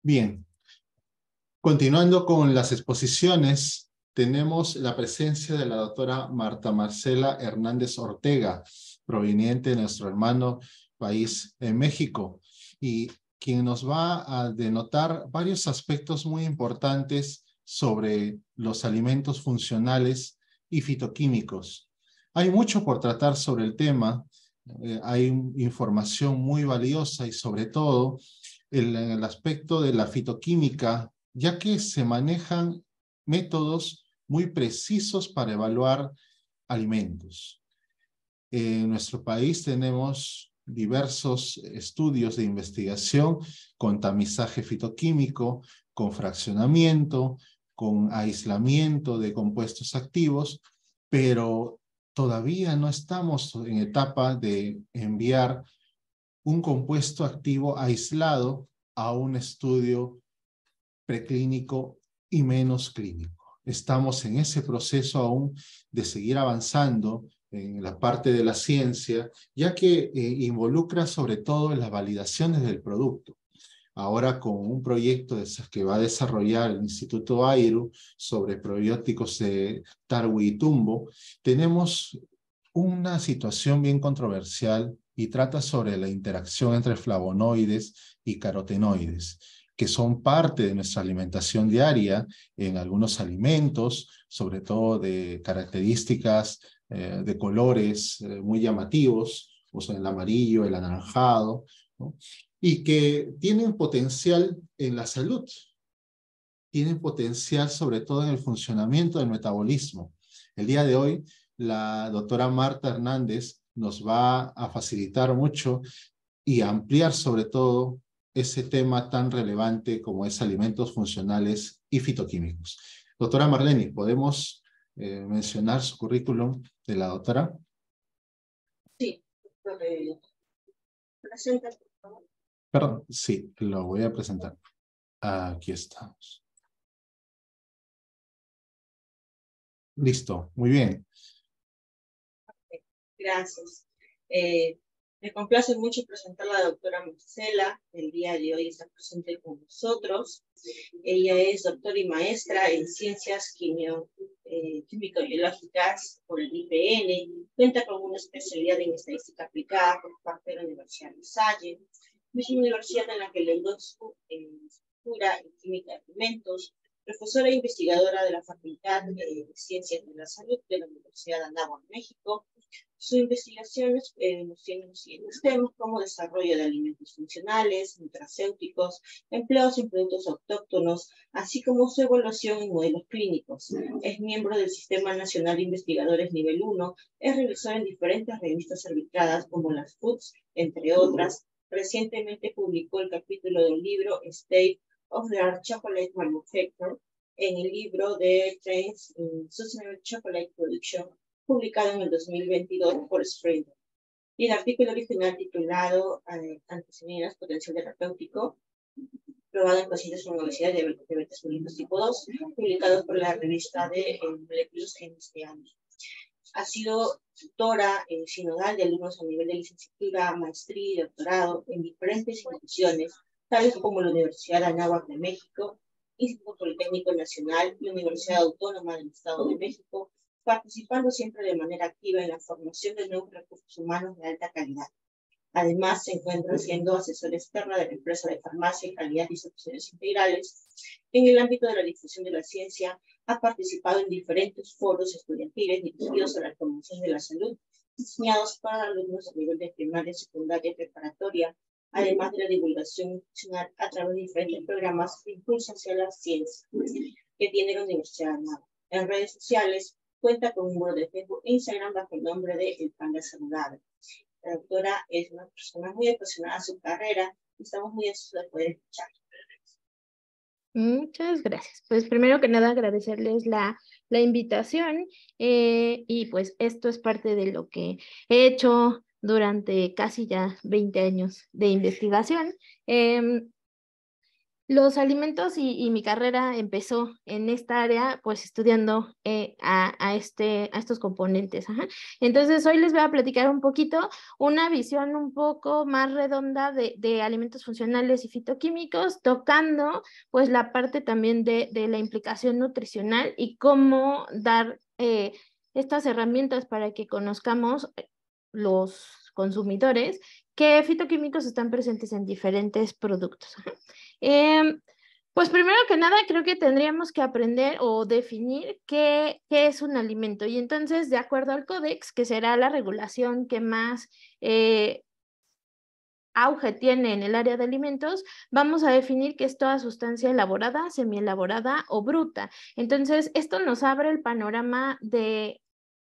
Bien, continuando con las exposiciones, tenemos la presencia de la doctora Marta Marcela Hernández Ortega, proveniente de nuestro hermano país en México, y quien nos va a denotar varios aspectos muy importantes sobre los alimentos funcionales y fitoquímicos. Hay mucho por tratar sobre el tema, hay información muy valiosa y sobre todo el aspecto de la fitoquímica, ya que se manejan métodos muy precisos para evaluar alimentos. En nuestro país tenemos diversos estudios de investigación con tamizaje fitoquímico, con fraccionamiento, con aislamiento de compuestos activos, pero todavía no estamos en etapa de enviar un compuesto activo aislado a un estudio preclínico y menos clínico. Estamos en ese proceso aún de seguir avanzando en la parte de la ciencia, ya que involucra sobre todo en las validaciones del producto. Ahora con un proyecto que va a desarrollar el Instituto AIRU sobre probióticos de Tarwi y Tumbo, tenemos una situación bien controversial y trata sobre la interacción entre flavonoides y carotenoides, que son parte de nuestra alimentación diaria en algunos alimentos, sobre todo de características de colores muy llamativos, o sea, el amarillo, el anaranjado, ¿no? Y que tienen potencial en la salud, tienen potencial sobre todo en el funcionamiento del metabolismo. El día de hoy, la doctora Marta Hernández nos va a facilitar mucho y ampliar sobre todo ese tema tan relevante como es alimentos funcionales y fitoquímicos. Doctora Marleni, ¿podemos mencionar su currículum de la doctora? Sí, presenta, por favor. Perdón, sí, lo voy a presentar. Aquí estamos. Listo, muy bien. Gracias. Me complace mucho presentar a la doctora Marcela. El día de hoy está presente con nosotros. Ella es doctora y maestra en ciencias químico-biológicas por el IPN. Cuenta con una especialidad en estadística aplicada por parte de la Universidad de Salle. Es una universidad en la que le en estructura y química de alimentos, profesora e investigadora de la Facultad de Ciencias de la Salud de la Universidad de Anáhuac, México. Sus investigaciones nos tienen los siguientes temas, como desarrollo de alimentos funcionales, nutracéuticos, empleos en productos autóctonos, así como su evaluación en modelos clínicos. Es miembro del Sistema Nacional de Investigadores Nivel 1, es revisor en diferentes revistas arbitradas como las Foods, entre otras. Recientemente publicó el capítulo del libro State of the Art Chocolate Manufacture en el libro de Trends in Sustainable Chocolate Production, publicado en el 2022 por Springer. Y el artículo original titulado Antecedentes Potencial Terapéutico, probado en pacientes con obesidad y diabetes mellitus tipo 2, publicado por la revista de Molecules en este año. Ha sido tutora sinodal de alumnos a nivel de licenciatura, maestría y doctorado en diferentes instituciones, tales como la Universidad de Anáhuac de México, Instituto Politécnico Nacional y Universidad Autónoma del Estado de México, participando siempre de manera activa en la formación de nuevos recursos humanos de alta calidad. Además, se encuentra siendo asesor externa de la empresa de farmacia, calidad y soluciones integrales. En el ámbito de la difusión de la ciencia, ha participado en diferentes foros estudiantiles dirigidos a la promoción de la salud, diseñados para alumnos a nivel de primaria, secundaria y preparatoria, además de la divulgación nutricional a través de diferentes programas de impulso hacia la ciencia que tiene la Universidad de Anáhuac. En redes sociales, cuenta con un muro de Facebook e Instagram bajo el nombre de El Panda Saludable. La doctora es una persona muy apasionada a su carrera y estamos muy ansiosos de poder escuchar. Muchas gracias. Pues primero que nada agradecerles la invitación y pues esto es parte de lo que he hecho durante casi ya 20 años de investigación. Los alimentos y mi carrera empezó en esta área, pues estudiando a estos componentes. Ajá. Entonces, hoy les voy a platicar un poquito, una visión un poco más redonda de alimentos funcionales y fitoquímicos, tocando pues la parte también de la implicación nutricional y cómo dar estas herramientas para que conozcamos los consumidores qué fitoquímicos están presentes en diferentes productos. Ajá. Pues primero que nada creo que tendríamos que aprender o definir qué es un alimento, y entonces de acuerdo al Códex, que será la regulación que más auge tiene en el área de alimentos, vamos a definir que es toda sustancia elaborada, semielaborada o bruta. Entonces esto nos abre el panorama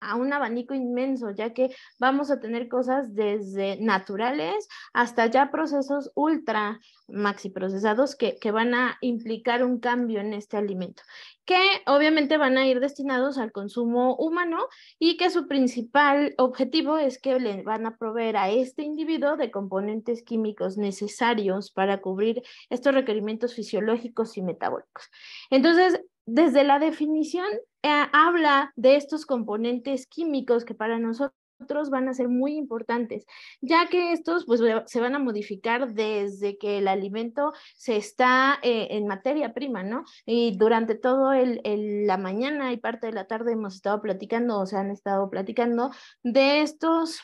a un abanico inmenso, ya que vamos a tener cosas desde naturales hasta ya procesos ultra maxi procesados que van a implicar un cambio en este alimento, que obviamente van a ir destinados al consumo humano y que su principal objetivo es que le van a proveer a este individuo de componentes químicos necesarios para cubrir estos requerimientos fisiológicos y metabólicos. Entonces, desde la definición, habla de estos componentes químicos que para nosotros van a ser muy importantes, ya que estos pues se van a modificar desde que el alimento se está en materia prima, ¿no? Y durante todo la mañana y parte de la tarde hemos estado platicando, o se han estado platicando de estos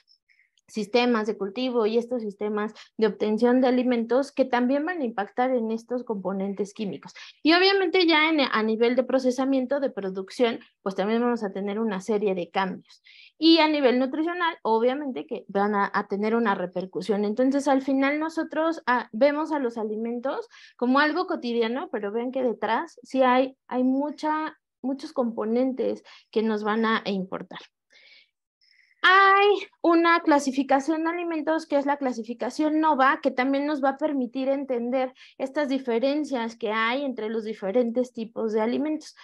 sistemas de cultivo y estos sistemas de obtención de alimentos que también van a impactar en estos componentes químicos. Y obviamente ya a nivel de procesamiento, de producción, pues también vamos a tener una serie de cambios. Y a nivel nutricional, obviamente que van a tener una repercusión. Entonces, al final nosotros vemos a los alimentos como algo cotidiano, pero ven que detrás sí hay muchos componentes que nos van a importar. Hay una clasificación de alimentos que es la clasificación NOVA, que también nos va a permitir entender estas diferencias que hay entre los diferentes tipos de alimentos.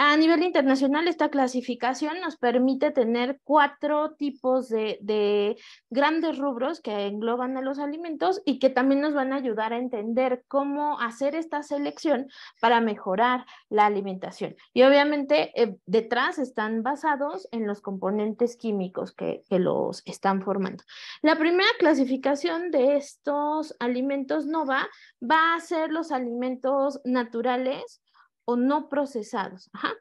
A nivel internacional, esta clasificación nos permite tener 4 tipos de grandes rubros que engloban a los alimentos y que también nos van a ayudar a entender cómo hacer esta selección para mejorar la alimentación. Y obviamente detrás están basados en los componentes químicos que los están formando. La primera clasificación de estos alimentos NOVA va a ser los alimentos naturales o no procesados. Ajá.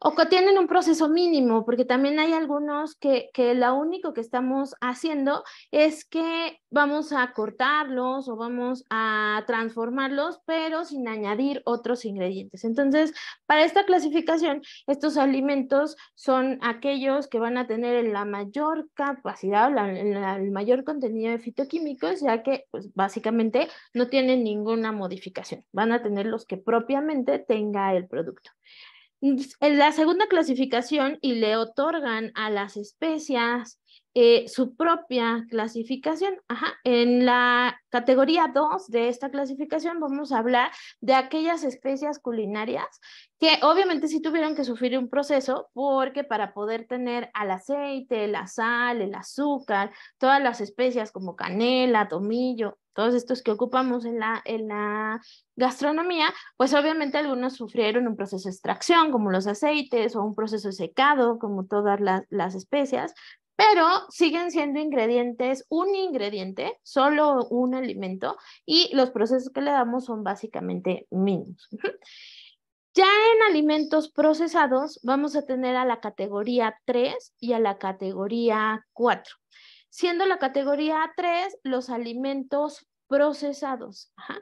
O que tienen un proceso mínimo, porque también hay algunos que lo único que estamos haciendo es que vamos a cortarlos o vamos a transformarlos, pero sin añadir otros ingredientes. Entonces, para esta clasificación, estos alimentos son aquellos que van a tener la mayor capacidad, el mayor contenido de fitoquímicos, ya que pues, básicamente no tienen ninguna modificación. Van a tener los que propiamente tenga el producto. En la segunda clasificación, y le otorgan a las especias su propia clasificación. Ajá. En la categoría 2 de esta clasificación vamos a hablar de aquellas especias culinarias que obviamente sí tuvieron que sufrir un proceso, porque para poder tener al aceite, la sal, el azúcar, todas las especias como canela, tomillo, todos estos que ocupamos en la gastronomía, pues obviamente algunos sufrieron un proceso de extracción, como los aceites, o un proceso de secado, como todas las especias, pero siguen siendo ingredientes, un ingrediente, solo un alimento, y los procesos que le damos son básicamente mínimos. Ya en alimentos procesados vamos a tener a la categoría 3 y a la categoría 4. Siendo la categoría 3 los alimentos procesados. Ajá.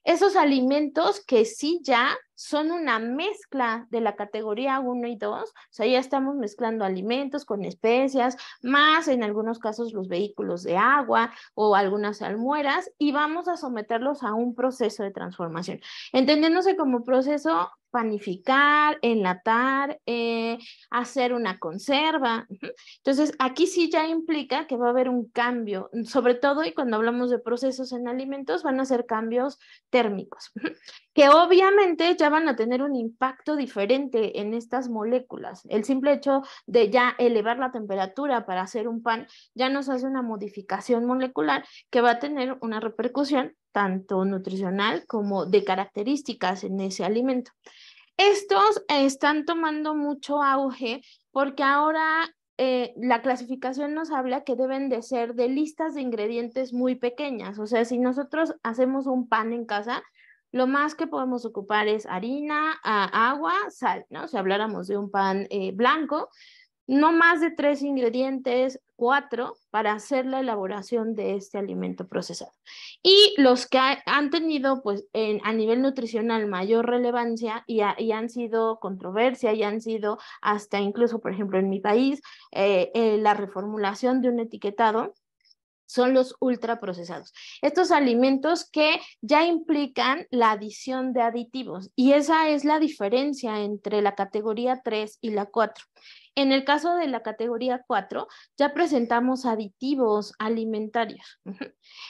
Esos alimentos que sí ya son una mezcla de la categoría 1 y 2, o sea, ya estamos mezclando alimentos con especias, más en algunos casos los vehículos de agua o algunas salmueras, y vamos a someterlos a un proceso de transformación, entendiéndose como proceso panificar, enlatar, hacer una conserva. Entonces, aquí sí ya implica que va a haber un cambio, sobre todo, y cuando hablamos de procesos en alimentos, van a ser cambios térmicos. que obviamente ya van a tener un impacto diferente en estas moléculas. El simple hecho de ya elevar la temperatura para hacer un pan ya nos hace una modificación molecular que va a tener una repercusión tanto nutricional como de características en ese alimento. Estos están tomando mucho auge porque ahora la clasificación nos habla que deben de ser de listas de ingredientes muy pequeñas. O sea, si nosotros hacemos un pan en casa, lo más que podemos ocupar es harina, agua, sal, ¿no? Si habláramos de un pan blanco, no más de 3 ingredientes, 4, para hacer la elaboración de este alimento procesado. Y los que han tenido, pues, a nivel nutricional mayor relevancia y han sido controversia y han sido hasta incluso, por ejemplo, en mi país, la reformulación de un etiquetado, son los ultraprocesados. Estos alimentos que ya implican la adición de aditivos, y esa es la diferencia entre la categoría 3 y la 4. En el caso de la categoría 4, ya presentamos aditivos alimentarios.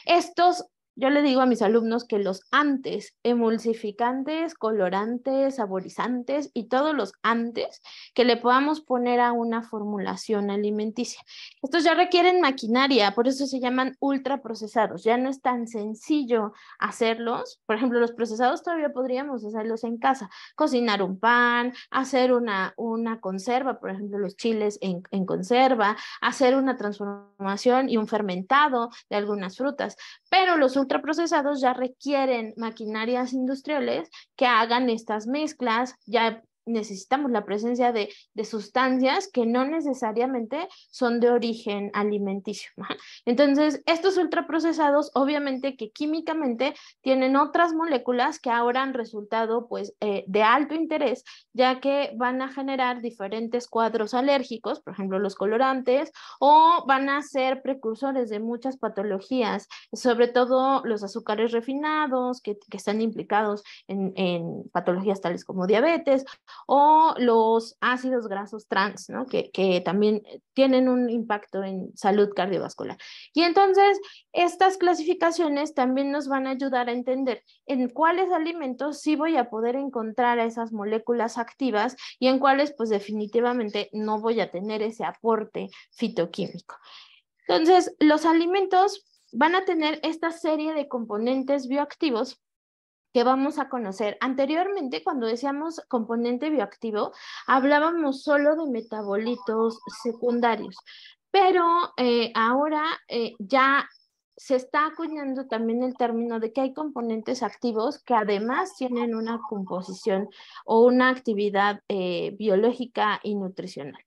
Estos, yo le digo a mis alumnos que los antes, emulsificantes, colorantes, saborizantes y todos los antes que le podamos poner a una formulación alimenticia. Estos ya requieren maquinaria, por eso se llaman ultraprocesados. Ya no es tan sencillo hacerlos. Por ejemplo, los procesados todavía podríamos hacerlos en casa. Cocinar un pan, hacer una conserva, por ejemplo, los chiles en conserva, hacer una transformación y un fermentado de algunas frutas. Pero los ultraprocesados ya requieren maquinarias industriales que hagan estas mezclas, ya necesitamos la presencia de sustancias que no necesariamente son de origen alimenticio. Entonces, estos ultraprocesados, obviamente que químicamente tienen otras moléculas que ahora han resultado pues de alto interés, ya que van a generar diferentes cuadros alérgicos, por ejemplo, los colorantes, o van a ser precursores de muchas patologías, sobre todo los azúcares refinados que están implicados en patologías tales como diabetes, o los ácidos grasos trans, ¿no? que también tienen un impacto en salud cardiovascular. Y entonces, estas clasificaciones también nos van a ayudar a entender en cuáles alimentos sí voy a poder encontrar a esas moléculas activas y en cuáles, pues definitivamente no voy a tener ese aporte fitoquímico. Entonces, los alimentos van a tener esta serie de componentes bioactivos que vamos a conocer. Anteriormente, cuando decíamos componente bioactivo, hablábamos solo de metabolitos secundarios, pero ahora ya se está acuñando también el término de que hay componentes activos que además tienen una composición o una actividad biológica y nutricional.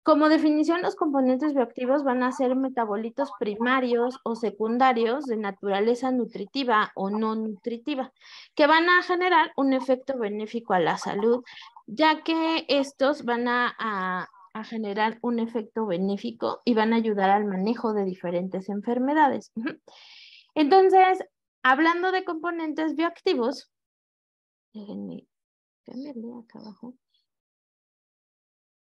Como definición, los componentes bioactivos van a ser metabolitos primarios o secundarios de naturaleza nutritiva o no nutritiva, que van a generar un efecto benéfico a la salud, ya que estos van a generar un efecto benéfico y van a ayudar al manejo de diferentes enfermedades. Entonces, hablando de componentes bioactivos, déjenme cambiarle acá abajo.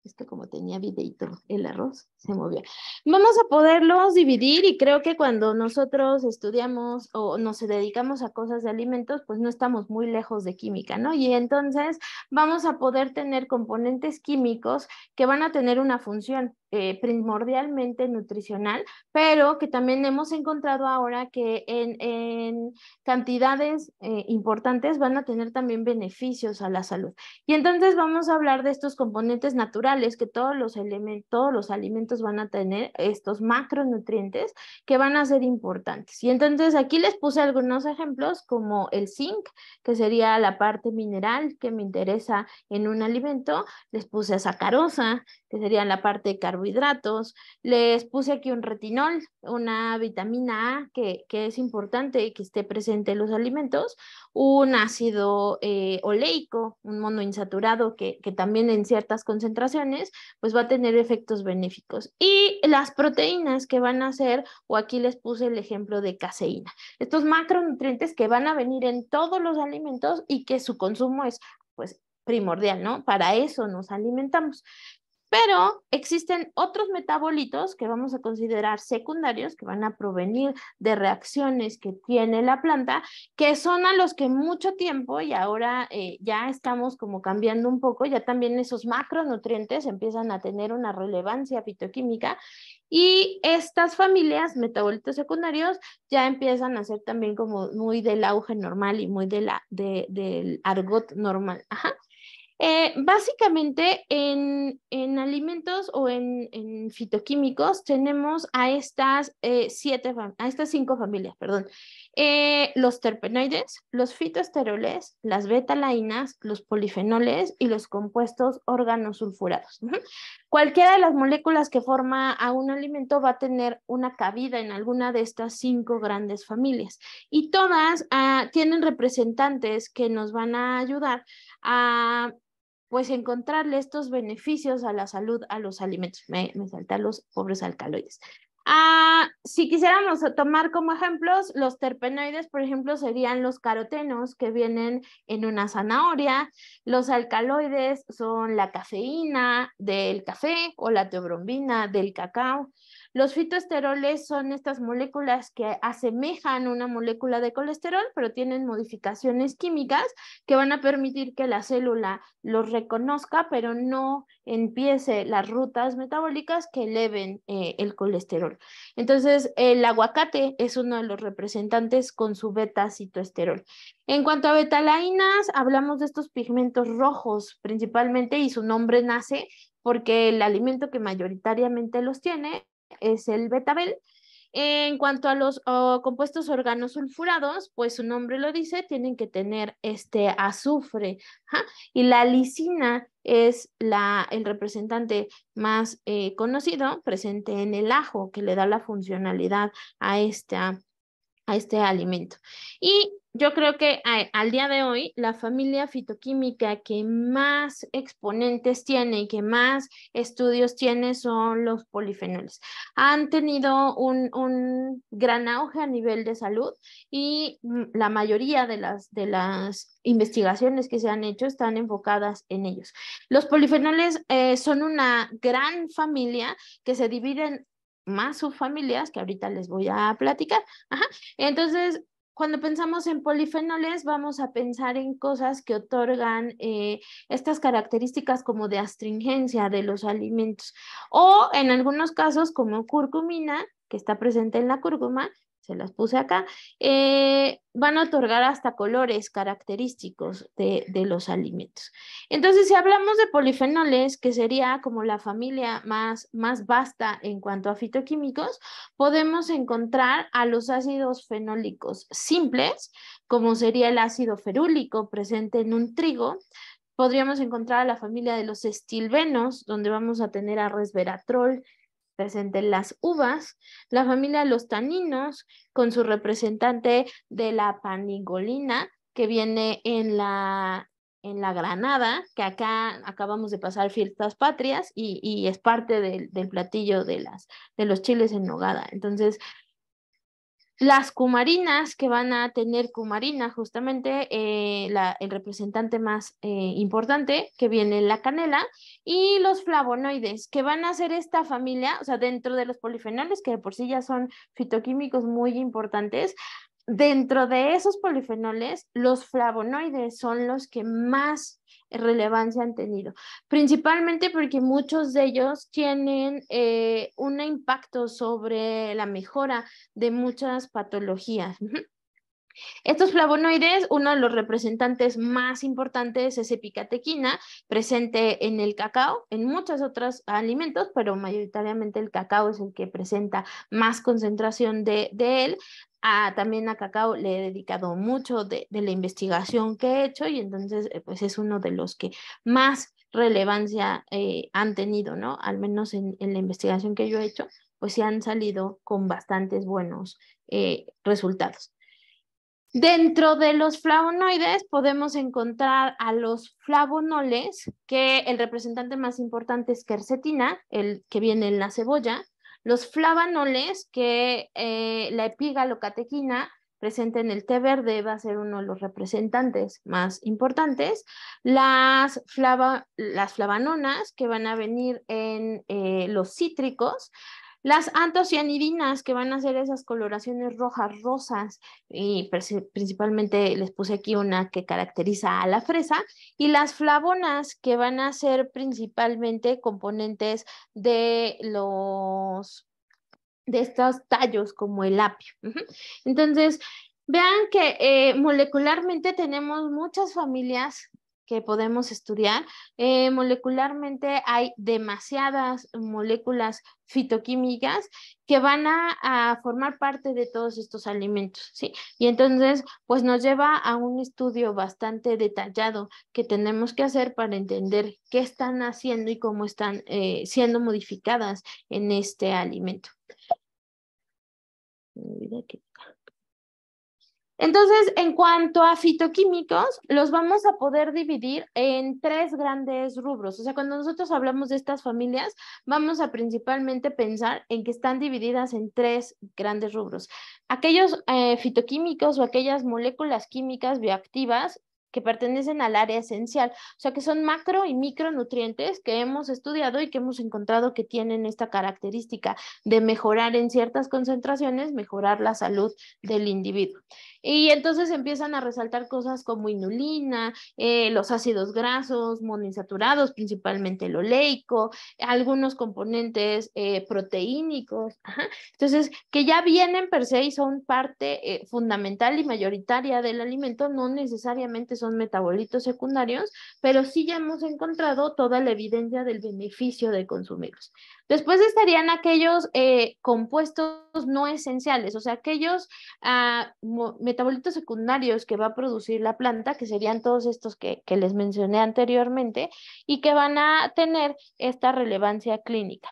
Esto como tenía videito el arroz, se movía. Vamos a poderlos dividir y creo que cuando nosotros estudiamos o nos dedicamos a cosas de alimentos, pues no estamos muy lejos de química, ¿no? Y entonces vamos a poder tener componentes químicos que van a tener una función primordialmente nutricional, pero que también hemos encontrado ahora que en cantidades importantes van a tener también beneficios a la salud. Y entonces vamos a hablar de estos componentes naturales que todos los alimentos van a tener, estos macronutrientes que van a ser importantes. Y entonces aquí les puse algunos ejemplos como el zinc, que sería la parte mineral que me interesa en un alimento. Les puse sacarosa, que sería la parte de carbohidratos. Les puse aquí un retinol, una vitamina A que es importante que esté presente en los alimentos, un ácido oleico, un monoinsaturado que también en ciertas concentraciones pues va a tener efectos benéficos. Y las proteínas que van a ser, o aquí les puse el ejemplo de caseína, estos macronutrientes que van a venir en todos los alimentos y que su consumo es pues primordial, ¿no? Para eso nos alimentamos. Pero existen otros metabolitos que vamos a considerar secundarios, que van a provenir de reacciones que tiene la planta, que son a los que mucho tiempo, y ahora ya estamos como cambiando un poco, ya también esos macronutrientes empiezan a tener una relevancia fitoquímica, y estas familias, metabolitos secundarios, ya empiezan a ser también como muy del auge normal y muy del argot normal. Ajá. Básicamente en alimentos o en fitoquímicos tenemos a estas, a estas 5 familias, perdón. Los terpenoides, los fitoesteroles, las betalainas, los polifenoles y los compuestos organosulfurados. Cualquiera de las moléculas que forma a un alimento va a tener una cabida en alguna de estas 5 grandes familias, y todas tienen representantes que nos van a ayudar a pues encontrarle estos beneficios a la salud a los alimentos. Me saltan los pobres alcaloides. Si quisiéramos tomar como ejemplos, los terpenoides, por ejemplo, serían los carotenos que vienen en una zanahoria. Los alcaloides son la cafeína del café o la teobrombina del cacao. Los fitoesteroles son estas moléculas que asemejan una molécula de colesterol, pero tienen modificaciones químicas que van a permitir que la célula los reconozca, pero no empiece las rutas metabólicas que eleven el colesterol. Entonces, el aguacate es uno de los representantes con su beta-citoesterol. En cuanto a betalainas, hablamos de estos pigmentos rojos principalmente, y su nombre nace porque el alimento que mayoritariamente los tiene es el betabel. En cuanto a los compuestos organosulfurados, pues su nombre lo dice, tienen que tener este azufre. Y la lisina es el representante más conocido, presente en el ajo, que le da la funcionalidad a este alimento. Y yo creo que al día de hoy, la familia fitoquímica que más exponentes tiene y que más estudios tiene son los polifenoles. Han tenido un gran auge a nivel de salud, y la mayoría de las investigaciones que se han hecho están enfocadas en ellos. Los polifenoles son una gran familia que se dividen más subfamilias que ahorita les voy a platicar. Entonces, cuando pensamos en polifenoles, vamos a pensar en cosas que otorgan estas características como de astringencia de los alimentos, o en algunos casos como curcumina, que está presente en la cúrcuma, se las puse acá, van a otorgar hasta colores característicos de los alimentos. Entonces, si hablamos de polifenoles, que sería como la familia más vasta en cuanto a fitoquímicos, podemos encontrar a los ácidos fenólicos simples, como sería el ácido ferúlico presente en un trigo. Podríamos encontrar a la familia de los estilbenos, donde vamos a tener a resveratrol presente en las uvas, la familia de los taninos, con su representante de la panigolina, que viene en la granada, que acá acabamos de pasar fiestas patrias, y es parte del platillo de los chiles en nogada. Entonces, las cumarinas, que van a tener cumarina, justamente el representante más importante, que viene en la canela, y los flavonoides, que van a ser esta familia, o sea, dentro de los polifenoles, que de por sí ya son fitoquímicos muy importantes. Dentro de esos polifenoles, los flavonoides son los que más relevancia han tenido, principalmente porque muchos de ellos tienen un impacto sobre la mejora de muchas patologías. Estos flavonoides, uno de los representantes más importantes es epicatequina, presente en el cacao, en muchos otros alimentos, pero mayoritariamente el cacao es el que presenta más concentración de él. También a cacao le he dedicado mucho de la investigación que he hecho, y entonces pues es uno de los que más relevancia han tenido, ¿no? Al menos en la investigación que yo he hecho, pues sí han salido con bastantes buenos resultados. Dentro de los flavonoides podemos encontrar a los flavonoles, que el representante más importante es quercetina, el que viene en la cebolla. Los flavanoles, que la epigalocatequina, presente en el té verde va a ser uno de los representantes más importantes. Las flavanonas, que van a venir en los cítricos. Las antocianidinas, que van a ser esas coloraciones rojas, rosas, y principalmente les puse aquí una que caracteriza a la fresa, y las flavonas, que van a ser principalmente componentes de estos tallos como el apio. Entonces, vean que molecularmente tenemos muchas familias que podemos estudiar. Molecularmente hay demasiadas moléculas fitoquímicas que van a formar parte de todos estos alimentos, ¿sí? Y entonces, pues nos lleva a un estudio bastante detallado que tenemos que hacer para entender qué están haciendo y cómo están siendo modificadas en este alimento. Entonces, en cuanto a fitoquímicos, los vamos a poder dividir en 3 grandes rubros. O sea, cuando nosotros hablamos de estas familias, vamos a principalmente pensar en que están divididas en 3 grandes rubros. Aquellos fitoquímicos o aquellas moléculas químicas bioactivas que pertenecen al área esencial, o sea que son macro y micronutrientes que hemos estudiado y que hemos encontrado que tienen esta característica de mejorar en ciertas concentraciones, mejorar la salud del individuo. Y entonces empiezan a resaltar cosas como inulina, los ácidos grasos, monoinsaturados, principalmente el oleico, algunos componentes proteínicos. Ajá. Entonces, que ya vienen per se y son parte fundamental y mayoritaria del alimento, no necesariamente son metabolitos secundarios, pero sí ya hemos encontrado toda la evidencia del beneficio de consumirlos. Después estarían aquellos compuestos no esenciales, o sea, aquellos metabolitos secundarios que va a producir la planta, que serían todos estos que les mencioné anteriormente, y que van a tener esta relevancia clínica.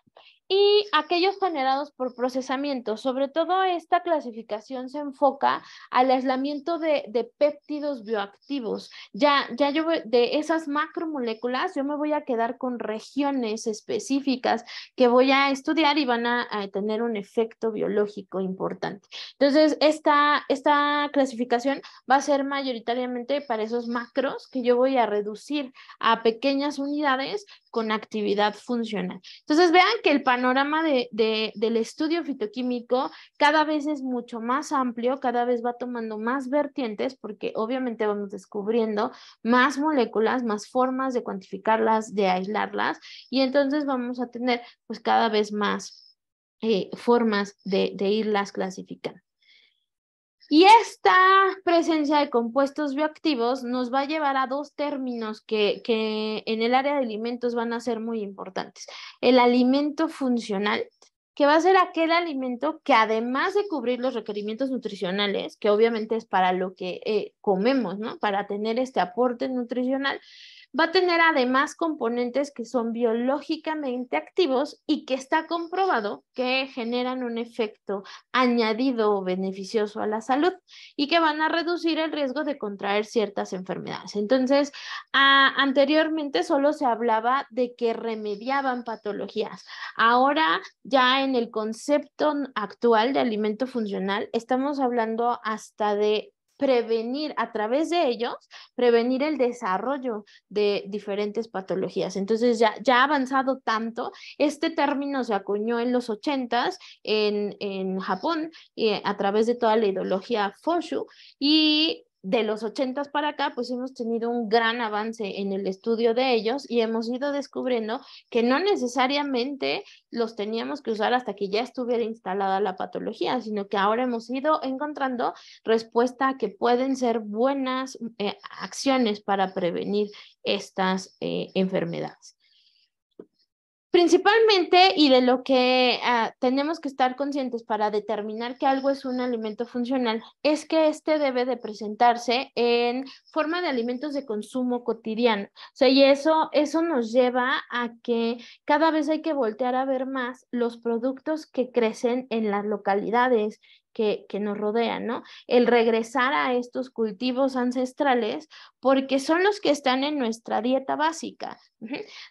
Y aquellos generados por procesamiento, sobre todo esta clasificación se enfoca al aislamiento de péptidos bioactivos. Ya yo de esas macromoléculas, yo me voy a quedar con regiones específicas que voy a estudiar y van a tener un efecto biológico importante. Entonces, esta clasificación va a ser mayoritariamente para esos macros que yo voy a reducir a pequeñas unidades con actividad funcional. Entonces, vean que el panorama del estudio fitoquímico cada vez es mucho más amplio, cada vez va tomando más vertientes, porque obviamente vamos descubriendo más moléculas, más formas de cuantificarlas, de aislarlas, y entonces vamos a tener pues cada vez más formas de irlas clasificando. Y esta presencia de compuestos bioactivos nos va a llevar a 2 términos que en el área de alimentos van a ser muy importantes. El alimento funcional, que va a ser aquel alimento que además de cubrir los requerimientos nutricionales, que obviamente es para lo que comemos, ¿no? Para tener este aporte nutricional, va a tener además componentes que son biológicamente activos y que está comprobado que generan un efecto añadido o beneficioso a la salud y que van a reducir el riesgo de contraer ciertas enfermedades. Entonces, anteriormente solo se hablaba de que remediaban patologías. Ahora, ya en el concepto actual de alimento funcional, estamos hablando hasta de prevenir a través de ellos, prevenir el desarrollo de diferentes patologías. Entonces ya ha avanzado tanto, este término se acuñó en los 80s en Japón a través de toda la ideología Foshu, y de los 80s para acá, pues hemos tenido un gran avance en el estudio de ellos y hemos ido descubriendo que no necesariamente los teníamos que usar hasta que ya estuviera instalada la patología, sino que ahora hemos ido encontrando respuesta a que pueden ser buenas acciones para prevenir estas enfermedades. Principalmente, y de lo que tenemos que estar conscientes para determinar que algo es un alimento funcional, es que este debe de presentarse en forma de alimentos de consumo cotidiano. O sea, y eso nos lleva a que cada vez hay que voltear a ver más los productos que crecen en las localidades, que nos rodean, ¿no? El regresar a estos cultivos ancestrales porque son los que están en nuestra dieta básica.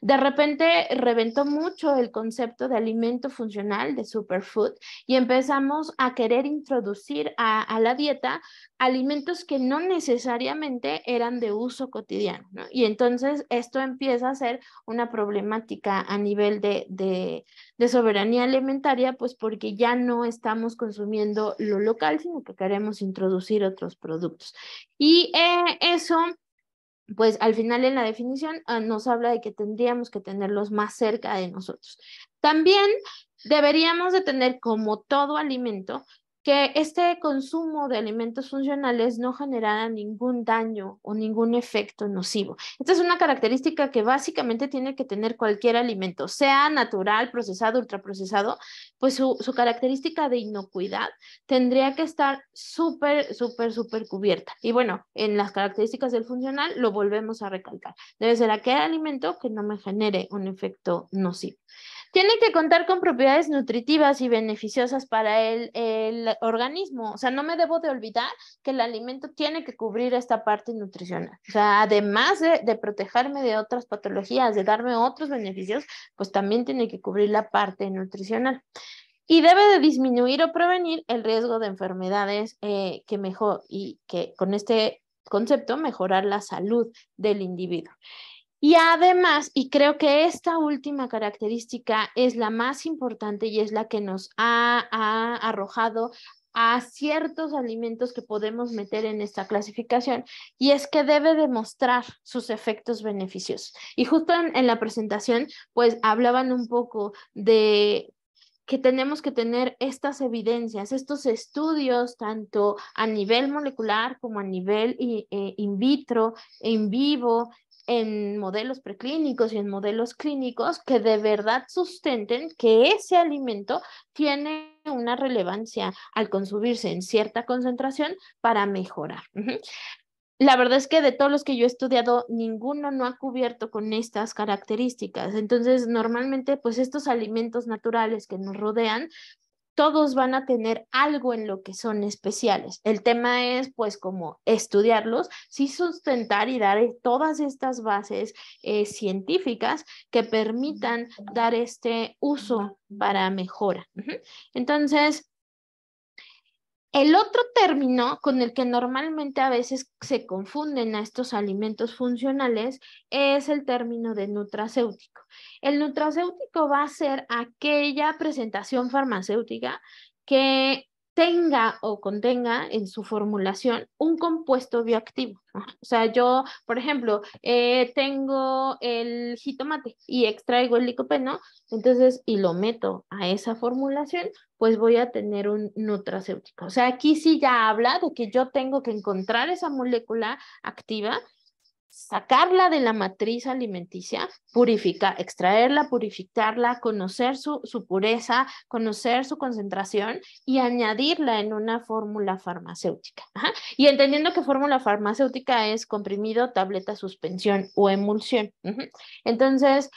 De repente reventó mucho el concepto de alimento funcional, de superfood, y empezamos a querer introducir a la dieta alimentos que no necesariamente eran de uso cotidiano, ¿no? Y entonces esto empieza a ser una problemática a nivel de soberanía alimentaria, pues porque ya no estamos consumiendo lo local, sino que queremos introducir otros productos. Y eso, pues al final en la definición nos habla de que tendríamos que tenerlos más cerca de nosotros. También deberíamos de tener, como todo alimento, que este consumo de alimentos funcionales no generara ningún daño o ningún efecto nocivo. Esta es una característica que básicamente tiene que tener cualquier alimento, sea natural, procesado, ultraprocesado, pues su característica de inocuidad tendría que estar súper cubierta. Y bueno, en las características del funcional lo volvemos a recalcar. Debe ser aquel alimento que no me genere un efecto nocivo. Tiene que contar con propiedades nutritivas y beneficiosas para el organismo. O sea, no me debo de olvidar que el alimento tiene que cubrir esta parte nutricional. O sea, además de protegerme de otras patologías, de darme otros beneficios, pues también tiene que cubrir la parte nutricional. Y debe de disminuir o prevenir el riesgo de enfermedades y que con este concepto mejorar la salud del individuo. Y además, y creo que esta última característica es la más importante y es la que nos ha arrojado a ciertos alimentos que podemos meter en esta clasificación, y es que debe demostrar sus efectos beneficiosos. Y justo en la presentación, pues hablaban un poco de que tenemos que tener estas evidencias, estos estudios, tanto a nivel molecular como a nivel in vitro, en vivo, en modelos preclínicos y en modelos clínicos, que de verdad sustenten que ese alimento tiene una relevancia al consumirse en cierta concentración para mejorar. La verdad es que de todos los que yo he estudiado, ninguno no ha cubierto con estas características. Entonces, normalmente, pues estos alimentos naturales que nos rodean, todos van a tener algo en lo que son especiales. El tema es, pues, como estudiarlos, sí sustentar y dar todas estas bases científicas que permitan dar este uso para mejora. Entonces, el otro término con el que normalmente a veces se confunden a estos alimentos funcionales es el término de nutracéutico. El nutracéutico va a ser aquella presentación farmacéutica que tenga o contenga en su formulación un compuesto bioactivo. O sea, yo, por ejemplo, tengo el jitomate y extraigo el licopeno, entonces, y lo meto a esa formulación, pues voy a tener un nutracéutico. O sea, aquí sí ya habla de que yo tengo que encontrar esa molécula activa, sacarla de la matriz alimenticia, extraerla, purificarla, conocer su pureza, conocer su concentración y añadirla en una fórmula farmacéutica. Y entendiendo que fórmula farmacéutica es comprimido, tableta, suspensión o emulsión. Entonces,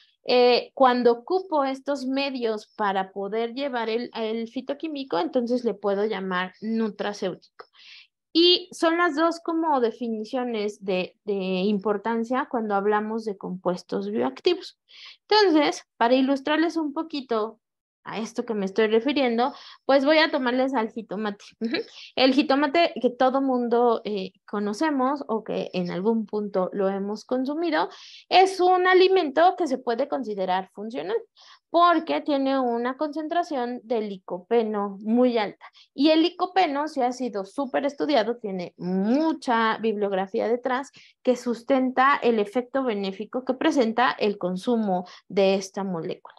cuando ocupo estos medios para poder llevar el fitoquímico, entonces le puedo llamar nutracéutico. Y son las dos como definiciones de importancia cuando hablamos de compuestos bioactivos. Entonces, para ilustrarles un poquito a esto que me estoy refiriendo, pues voy a tomarles al jitomate. El jitomate que todo mundo conocemos o que en algún punto lo hemos consumido, es un alimento que se puede considerar funcional porque tiene una concentración de licopeno muy alta. Y el licopeno, si ha sido súper estudiado, tiene mucha bibliografía detrás que sustenta el efecto benéfico que presenta el consumo de esta molécula.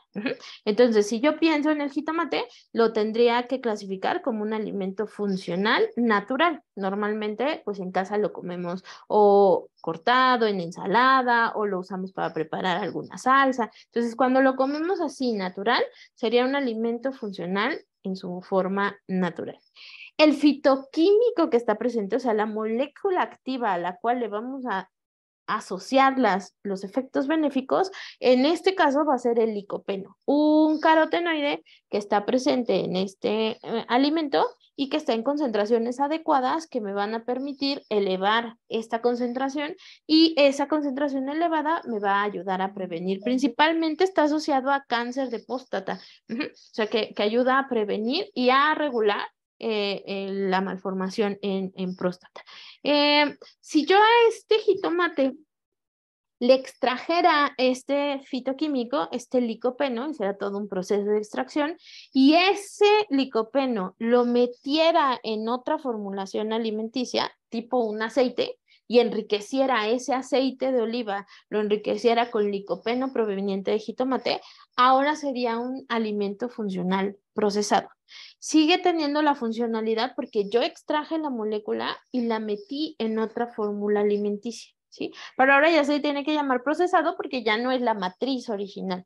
Entonces, si yo pienso en el jitomate, lo tendría que clasificar como un alimento funcional natural. Normalmente, pues en casa lo comemos o cortado en ensalada o lo usamos para preparar alguna salsa. Entonces, cuando lo comemos así natural, sería un alimento funcional en su forma natural. El fitoquímico que está presente, o sea, la molécula activa a la cual le vamos a asociar los efectos benéficos, en este caso va a ser el licopeno, un carotenoide que está presente en este alimento y que está en concentraciones adecuadas que me van a permitir elevar esta concentración, y esa concentración elevada me va a ayudar a prevenir. Principalmente está asociado a cáncer de próstata, o sea que ayuda a prevenir y a regular la malformación en próstata. Si yo a este jitomate le extrajera este fitoquímico, este licopeno, y será todo un proceso de extracción, y ese licopeno lo metiera en otra formulación alimenticia, tipo un aceite, y enriqueciera ese aceite de oliva, lo enriqueciera con licopeno proveniente de jitomate, ahora sería un alimento funcional procesado. Sigue teniendo la funcionalidad porque yo extraje la molécula y la metí en otra fórmula alimenticia, ¿sí? Pero ahora ya se tiene que llamar procesado porque ya no es la matriz original.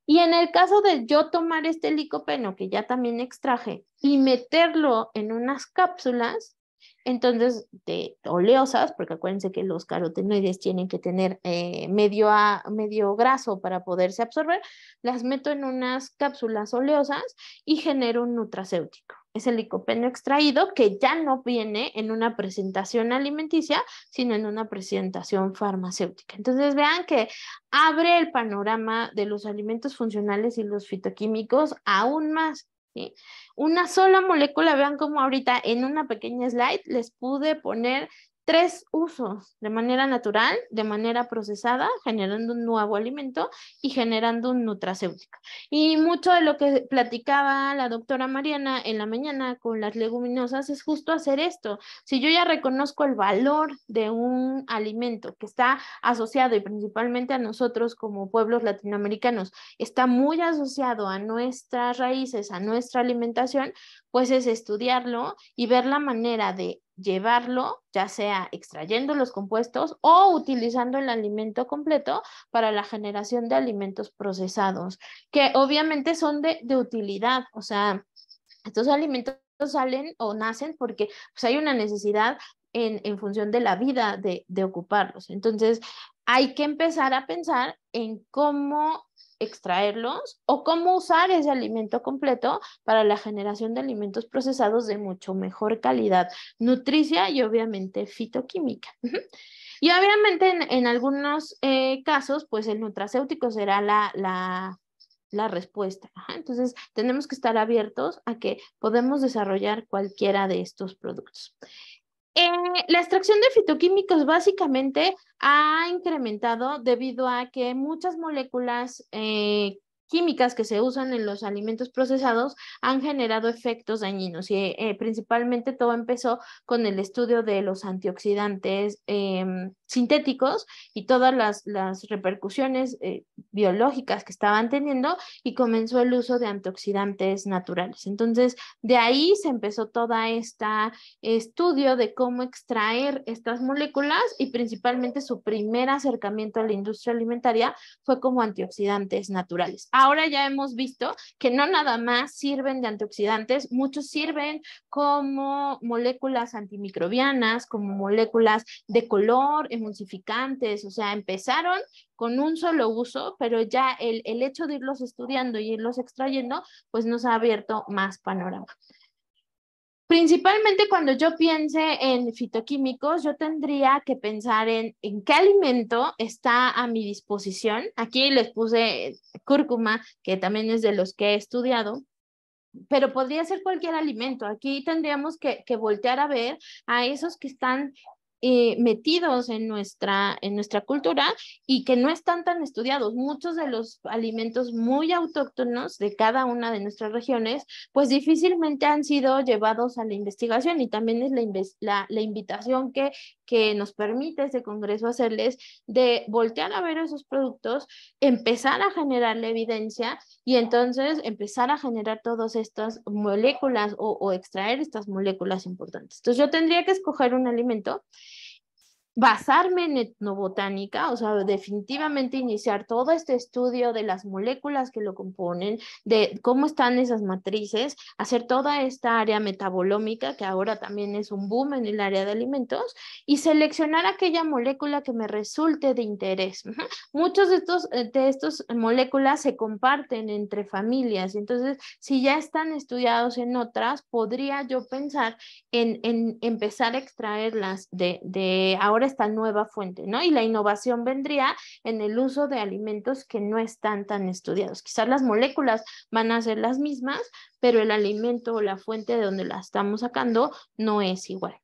Y en el caso de yo tomar este licopeno que ya también extraje y meterlo en unas cápsulas, entonces de oleosas, porque acuérdense que los carotenoides tienen que tener medio graso para poderse absorber, las meto en unas cápsulas oleosas y genero un nutracéutico. Es el licopeno extraído que ya no viene en una presentación alimenticia, sino en una presentación farmacéutica. Entonces vean que abre el panorama de los alimentos funcionales y los fitoquímicos aún más, ¿sí? Una sola molécula, vean cómo ahorita en una pequeña slide les pude poner 3 usos: de manera natural, de manera procesada, generando un nuevo alimento y generando un nutracéutico. Y mucho de lo que platicaba la doctora Mariana en la mañana con las leguminosas es justo hacer esto. Si yo ya reconozco el valor de un alimento que está asociado, y principalmente a nosotros como pueblos latinoamericanos, está muy asociado a nuestras raíces, a nuestra alimentación, pues es estudiarlo y ver la manera de llevarlo, ya sea extrayendo los compuestos o utilizando el alimento completo para la generación de alimentos procesados, que obviamente son de utilidad. O sea, estos alimentos salen o nacen porque pues, hay una necesidad en función de la vida de ocuparlos. Entonces, hay que empezar a pensar en cómo extraerlos o cómo usar ese alimento completo para la generación de alimentos procesados de mucho mejor calidad nutricia y obviamente fitoquímica. Y obviamente en algunos casos, pues el nutracéutico será la respuesta. Entonces, tenemos que estar abiertos a que podemos desarrollar cualquiera de estos productos. La extracción de fitoquímicos básicamente ha incrementado debido a que muchas moléculas químicas que se usan en los alimentos procesados han generado efectos dañinos, y principalmente todo empezó con el estudio de los antioxidantes sintéticos y todas las repercusiones biológicas que estaban teniendo, y comenzó el uso de antioxidantes naturales. Entonces, de ahí se empezó toda esta estudio de cómo extraer estas moléculas, y principalmente su primer acercamiento a la industria alimentaria fue como antioxidantes naturales. Ahora ya hemos visto que no nada más sirven de antioxidantes, muchos sirven como moléculas antimicrobianas, como moléculas de color, emulsificantes. O sea, empezaron con un solo uso, pero ya el hecho de irlos estudiando y irlos extrayendo, pues nos ha abierto más panorama. Principalmente cuando yo piense en fitoquímicos, yo tendría que pensar en qué alimento está a mi disposición. Aquí les puse cúrcuma, que también es de los que he estudiado, pero podría ser cualquier alimento. Aquí tendríamos que voltear a ver a esos que están metidos en nuestra cultura y que no están tan estudiados. Muchos de los alimentos muy autóctonos de cada una de nuestras regiones, pues difícilmente han sido llevados a la investigación, y también es la invitación que nos permite este congreso hacerles, de voltear a ver esos productos, empezar a generar la evidencia y entonces empezar a generar todas estas moléculas o extraer estas moléculas importantes. Entonces yo tendría que escoger un alimento basarme en etnobotánica, o sea, definitivamente iniciar todo este estudio de las moléculas que lo componen, de cómo están esas matrices, hacer toda esta área metabolómica, que ahora también es un boom en el área de alimentos, y seleccionar aquella molécula que me resulte de interés. Muchos de estos moléculas se comparten entre familias, entonces, si ya están estudiados en otras, podría yo pensar en empezar a extraerlas de ahora esta nueva fuente, ¿no? Y la innovación vendría en el uso de alimentos que no están tan estudiados. Quizás las moléculas van a ser las mismas, pero el alimento o la fuente de donde la estamos sacando no es igual.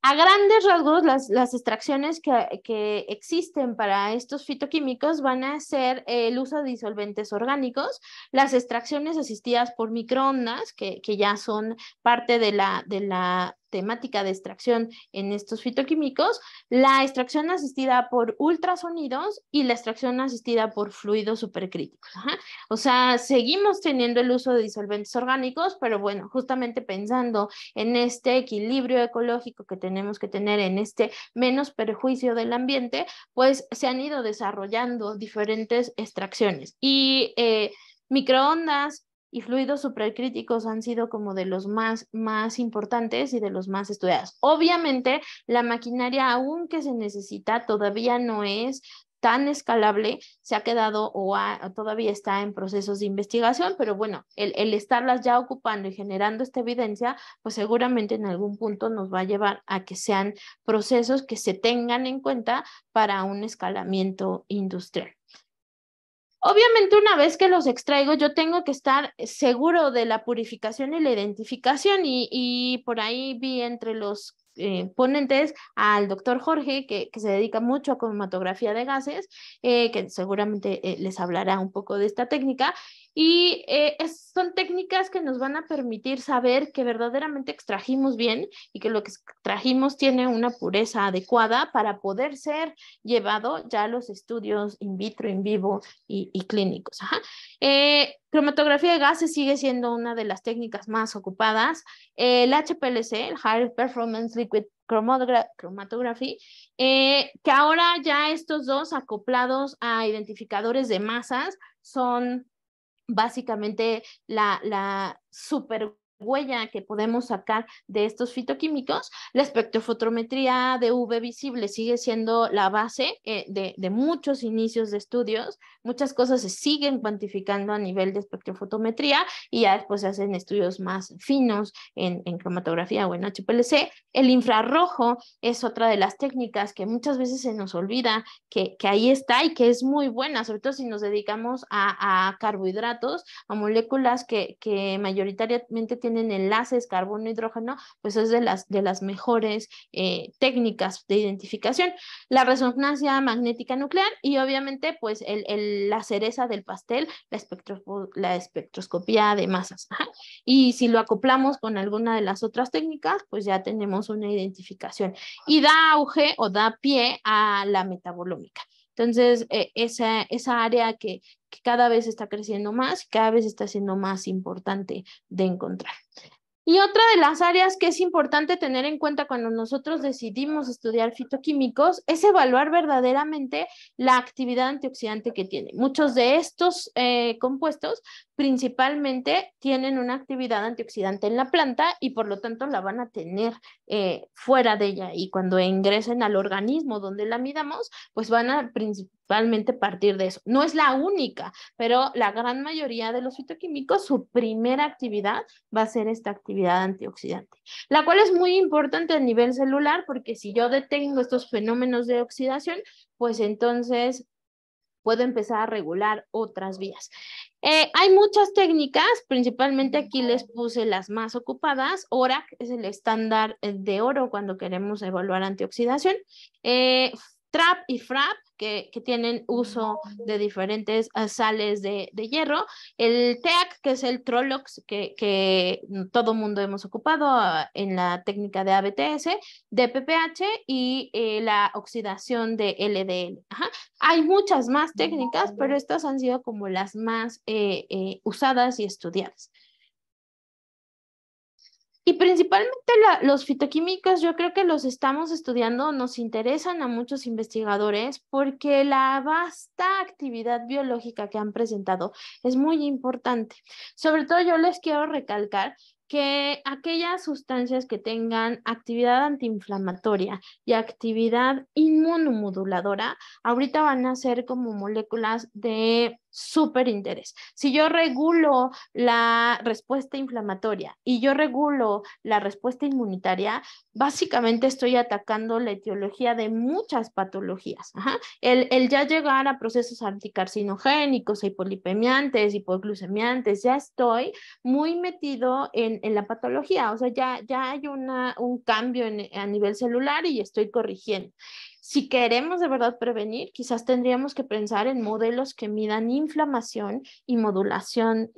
A grandes rasgos, las extracciones que existen para estos fitoquímicos van a ser el uso de disolventes orgánicos, las extracciones asistidas por microondas, que ya son parte de la temática de extracción en estos fitoquímicos, la extracción asistida por ultrasonidos y la extracción asistida por fluidos supercríticos. O sea, seguimos teniendo el uso de disolventes orgánicos, pero bueno, justamente pensando en este equilibrio ecológico que tenemos que tener, en este menos perjuicio del ambiente, pues se han ido desarrollando diferentes extracciones y microondas y fluidos supercríticos han sido como de los más importantes y de los más estudiados. Obviamente, la maquinaria, aunque se necesita, todavía no es tan escalable, se ha quedado o todavía está en procesos de investigación, pero bueno, el estarlas ya ocupando y generando esta evidencia, pues seguramente en algún punto nos va a llevar a que sean procesos que se tengan en cuenta para un escalamiento industrial. Obviamente, una vez que los extraigo, yo tengo que estar seguro de la purificación y la identificación y por ahí vi entre los ponentes al doctor Jorge, que se dedica mucho a cromatografía de gases, que seguramente les hablará un poco de esta técnica. Y son técnicas que nos van a permitir saber que verdaderamente extrajimos bien y que lo que extrajimos tiene una pureza adecuada para poder ser llevado ya a los estudios in vitro, in vivo y clínicos. Cromatografía de gases sigue siendo una de las técnicas más ocupadas. El HPLC, el High Performance Liquid Chromatography, que ahora ya estos dos acoplados a identificadores de masas son básicamente la super huella que podemos sacar de estos fitoquímicos. La espectrofotometría de UV visible sigue siendo la base de muchos inicios de estudios. Muchas cosas se siguen cuantificando a nivel de espectrofotometría y ya después se hacen estudios más finos en cromatografía o en HPLC. El infrarrojo es otra de las técnicas que muchas veces se nos olvida que ahí está y que es muy buena, sobre todo si nos dedicamos a carbohidratos, a moléculas que mayoritariamente tienen enlaces carbono-hidrógeno, pues es de las mejores técnicas de identificación. La resonancia magnética nuclear y obviamente pues la cereza del pastel, la espectroscopía de masas. Y si lo acoplamos con alguna de las otras técnicas, pues ya tenemos una identificación y da auge o da pie a la metabolómica. Entonces, esa área que cada vez está creciendo más, cada vez está siendo más importante de encontrar. Y otra de las áreas que es importante tener en cuenta cuando nosotros decidimos estudiar fitoquímicos es evaluar verdaderamente la actividad antioxidante que tiene. Muchos de estos compuestos principalmente tienen una actividad antioxidante en la planta y por lo tanto la van a tener fuera de ella. Y cuando ingresen al organismo donde la midamos, pues van a principalmente partir de eso. No es la única, pero la gran mayoría de los fitoquímicos, su primera actividad va a ser esta actividad antioxidante, la cual es muy importante a nivel celular porque si yo detengo estos fenómenos de oxidación, pues entonces puedo empezar a regular otras vías. Hay muchas técnicas, principalmente aquí les puse las más ocupadas. ORAC es el estándar de oro cuando queremos evaluar antioxidación. TRAP y FRAP, que tienen uso de diferentes sales de hierro. El TEAC, que es el Trolox, que todo mundo hemos ocupado en la técnica de ABTS, de PPH y la oxidación de LDL. Hay muchas más técnicas, pero estas han sido como las más usadas y estudiadas. Y principalmente los fitoquímicos, yo creo que los estamos estudiando, nos interesan a muchos investigadores porque la vasta actividad biológica que han presentado es muy importante. Sobre todo yo les quiero recalcar que aquellas sustancias que tengan actividad antiinflamatoria y actividad inmunomoduladora, ahorita van a ser como moléculas de súper interés. Si yo regulo la respuesta inflamatoria y yo regulo la respuesta inmunitaria, básicamente estoy atacando la etiología de muchas patologías. Ajá. El ya llegar a procesos anticarcinogénicos, hipolipemiantes, hipoglucemiantes, ya estoy muy metido en la patología, o sea, ya hay un cambio a nivel celular y estoy corrigiendo. Si queremos de verdad prevenir, quizás tendríamos que pensar en modelos que midan inflamación y modulación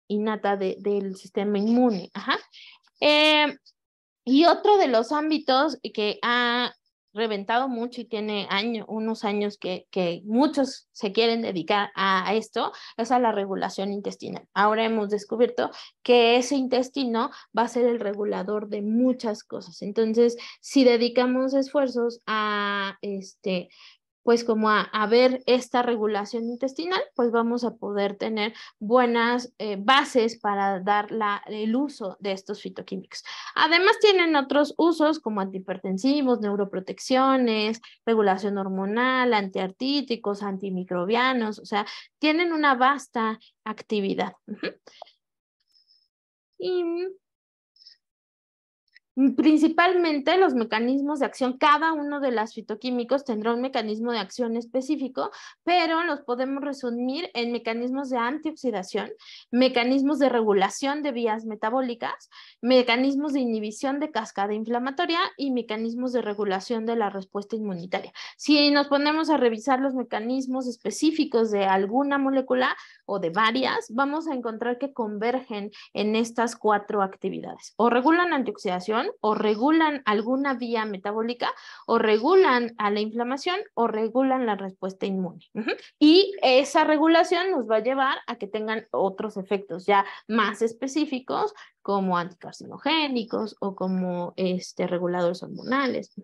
innata del sistema inmune. Ajá. Y otro de los ámbitos que ha reventado mucho y tiene unos años que muchos se quieren dedicar a esto, es a la regulación intestinal. Ahora hemos descubierto que ese intestino va a ser el regulador de muchas cosas. Entonces, si dedicamos esfuerzos a pues como a ver esta regulación intestinal, pues vamos a poder tener buenas bases para dar el uso de estos fitoquímicos. Además tienen otros usos como antihipertensivos, neuroprotecciones, regulación hormonal, antiartíticos, antimicrobianos, o sea, tienen una vasta actividad. Y principalmente los mecanismos de acción, cada uno de los fitoquímicos tendrá un mecanismo de acción específico, pero los podemos resumir en mecanismos de antioxidación, mecanismos de regulación de vías metabólicas, mecanismos de inhibición de cascada inflamatoria y mecanismos de regulación de la respuesta inmunitaria. Si nos ponemos a revisar los mecanismos específicos de alguna molécula o de varias, vamos a encontrar que convergen en estas 4 actividades. O regulan antioxidación, o regulan alguna vía metabólica, o regulan a la inflamación, o regulan la respuesta inmune. Y esa regulación nos va a llevar a que tengan otros efectos ya más específicos, como anticarcinogénicos o como reguladores hormonales.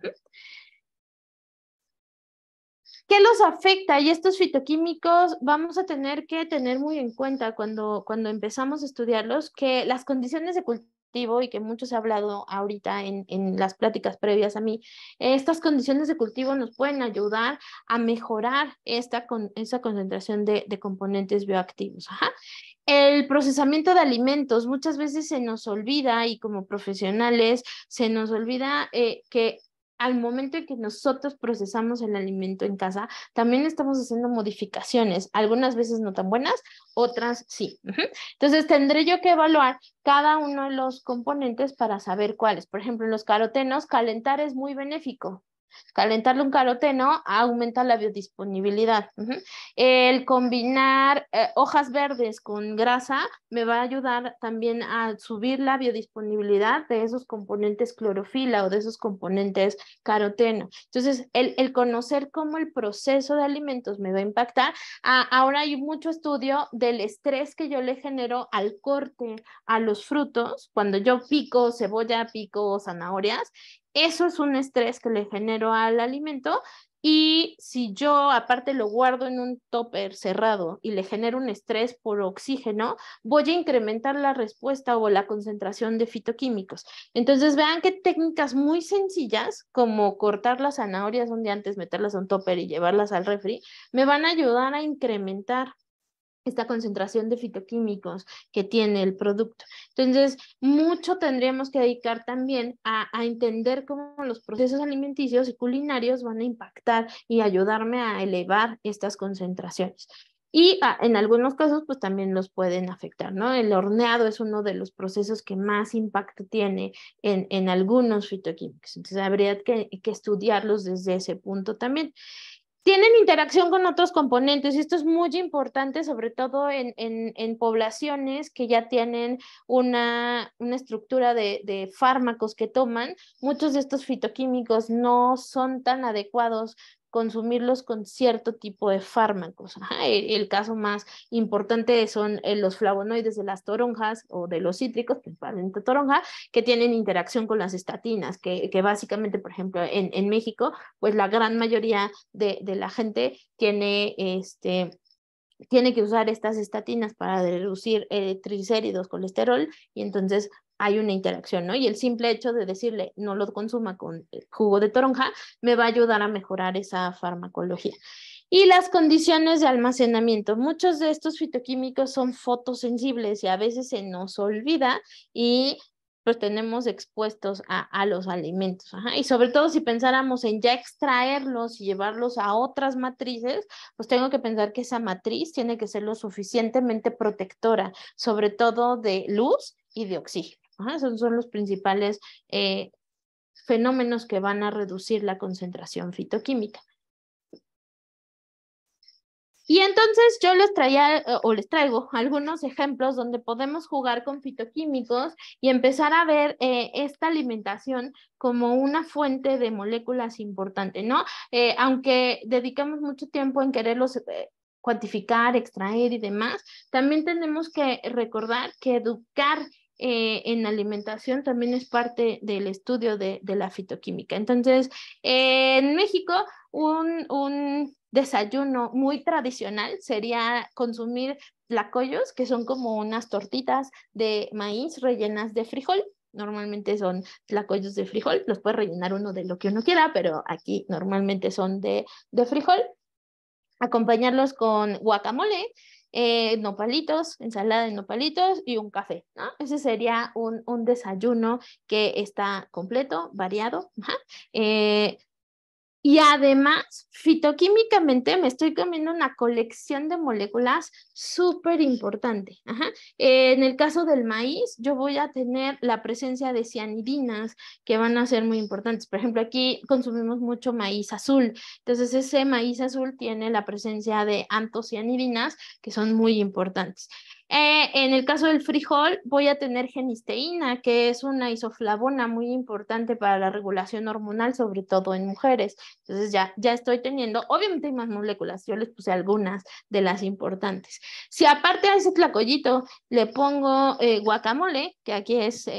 ¿Qué los afecta? Y estos fitoquímicos vamos a tener que tener muy en cuenta cuando empezamos a estudiarlos, que las condiciones de cultivo, y que mucho se ha hablado ahorita en las pláticas previas a mí, estas condiciones de cultivo nos pueden ayudar a mejorar esa concentración de componentes bioactivos. Ajá. El procesamiento de alimentos, muchas veces se nos olvida, y como profesionales se nos olvida que al momento en que nosotros procesamos el alimento en casa, también estamos haciendo modificaciones, algunas veces no tan buenas, otras sí. Entonces tendré yo que evaluar cada uno de los componentes para saber cuáles. Por ejemplo, en los carotenos, calentar es muy benéfico. Calentarle un caroteno aumenta la biodisponibilidad. El combinar hojas verdes con grasa me va a ayudar también a subir la biodisponibilidad de esos componentes clorofila o de esos componentes caroteno. Entonces, el conocer cómo el proceso de alimentos me va a impactar. Ahora hay mucho estudio del estrés que yo le genero al corte a los frutos. Cuando yo pico cebolla, pico zanahorias, eso es un estrés que le genero al alimento, y si yo aparte lo guardo en un tupper cerrado y le genero un estrés por oxígeno, voy a incrementar la respuesta o la concentración de fitoquímicos. Entonces vean qué técnicas muy sencillas, como cortar las zanahorias un día antes, meterlas a un tupper y llevarlas al refri, me van a ayudar a incrementar esta concentración de fitoquímicos que tiene el producto. Entonces, mucho tendríamos que dedicar también a entender cómo los procesos alimenticios y culinarios van a impactar y ayudarme a elevar estas concentraciones. Y en algunos casos, pues también los pueden afectar, ¿no? El horneado es uno de los procesos que más impacto tiene en algunos fitoquímicos. Entonces, habría que estudiarlos desde ese punto también. Tienen interacción con otros componentes, y esto es muy importante, sobre todo en poblaciones que ya tienen una estructura de fármacos que toman. Muchos de estos fitoquímicos no son tan adecuados consumirlos con cierto tipo de fármacos. Ajá, el caso más importante son los flavonoides de las toronjas o de los cítricos, principalmente toronja, que tienen interacción con las estatinas, que básicamente, por ejemplo, en México, pues la gran mayoría de la gente tiene que usar estas estatinas para reducir triglicéridos, colesterol, y entonces hay una interacción, ¿no? Y el simple hecho de decirle no lo consuma con jugo de toronja me va a ayudar a mejorar esa farmacología. Y las condiciones de almacenamiento. Muchos de estos fitoquímicos son fotosensibles y a veces se nos olvida y pues tenemos expuestos a los alimentos. Ajá. Y sobre todo si pensáramos en ya extraerlos y llevarlos a otras matrices, pues tengo que pensar que esa matriz tiene que ser lo suficientemente protectora, sobre todo de luz y de oxígeno. Ajá. Esos son los principales fenómenos que van a reducir la concentración fitoquímica. Y entonces yo les traigo algunos ejemplos donde podemos jugar con fitoquímicos y empezar a ver esta alimentación como una fuente de moléculas importante, ¿no? Aunque dedicamos mucho tiempo en quererlos cuantificar, extraer y demás, también tenemos que recordar que educar en alimentación también es parte del estudio de la fitoquímica. Entonces, en México, un desayuno muy tradicional sería consumir tlacoyos, que son como unas tortitas de maíz rellenas de frijol. Normalmente son tlacoyos de frijol, los puede rellenar uno de lo que uno quiera, pero aquí normalmente son de frijol. Acompañarlos con guacamole, nopalitos, ensalada de nopalitos y un café, ¿no? Ese sería un desayuno que está completo, variado. Ajá. Y además, fitoquímicamente me estoy comiendo una colección de moléculas súper importante. Ajá. En el caso del maíz, yo voy a tener la presencia de cianidinas que van a ser muy importantes. Por ejemplo, aquí consumimos mucho maíz azul. Entonces, ese maíz azul tiene la presencia de antocianidinas que son muy importantes. En el caso del frijol, voy a tener genisteína, que es una isoflavona muy importante para la regulación hormonal, sobre todo en mujeres. Entonces ya estoy teniendo, obviamente hay más moléculas, yo les puse algunas de las importantes. Si aparte a ese tlacoyito le pongo guacamole, que aquí es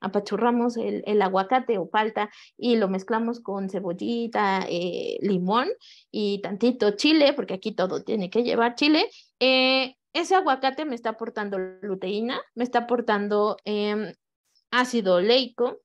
apachurramos el aguacate o palta y lo mezclamos con cebollita, limón y tantito chile, porque aquí todo tiene que llevar chile. Ese aguacate me está aportando luteína, me está aportando ácido oleico,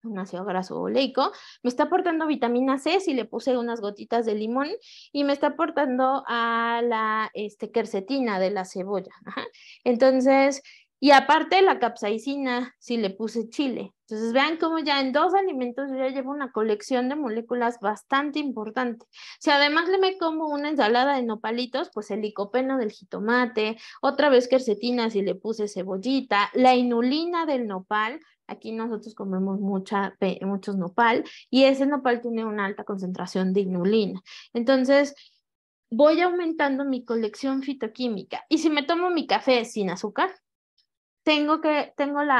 un ácido graso oleico, me está aportando vitamina C si le puse unas gotitas de limón y me está aportando a la quercetina de la cebolla. Ajá. Entonces, y aparte la capsaicina si le puse chile. Entonces vean cómo ya en 2 alimentos yo ya llevo una colección de moléculas bastante importante. Si además me como una ensalada de nopalitos, pues el licopeno del jitomate, otra vez quercetina si le puse cebollita, la inulina del nopal. Aquí nosotros comemos muchos nopal y ese nopal tiene una alta concentración de inulina. Entonces, voy aumentando mi colección fitoquímica. Y si me tomo mi café sin azúcar, tengo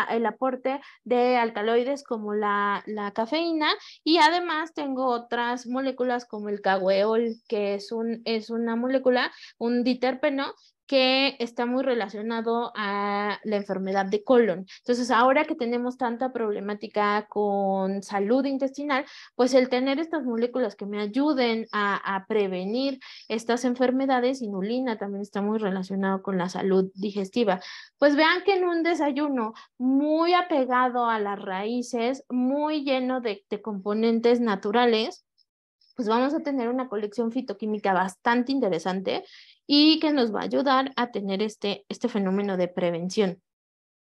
el aporte de alcaloides como la cafeína y además tengo otras moléculas como el cagueol, que es una molécula, un diterpeno, que está muy relacionado a la enfermedad de colon. Entonces, ahora que tenemos tanta problemática con salud intestinal, pues el tener estas moléculas que me ayuden a prevenir estas enfermedades, inulina también está muy relacionado con la salud digestiva. Pues vean que en un desayuno muy apegado a las raíces, muy lleno de componentes naturales, pues vamos a tener una colección fitoquímica bastante interesante y que nos va a ayudar a tener este fenómeno de prevención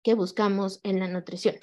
que buscamos en la nutrición.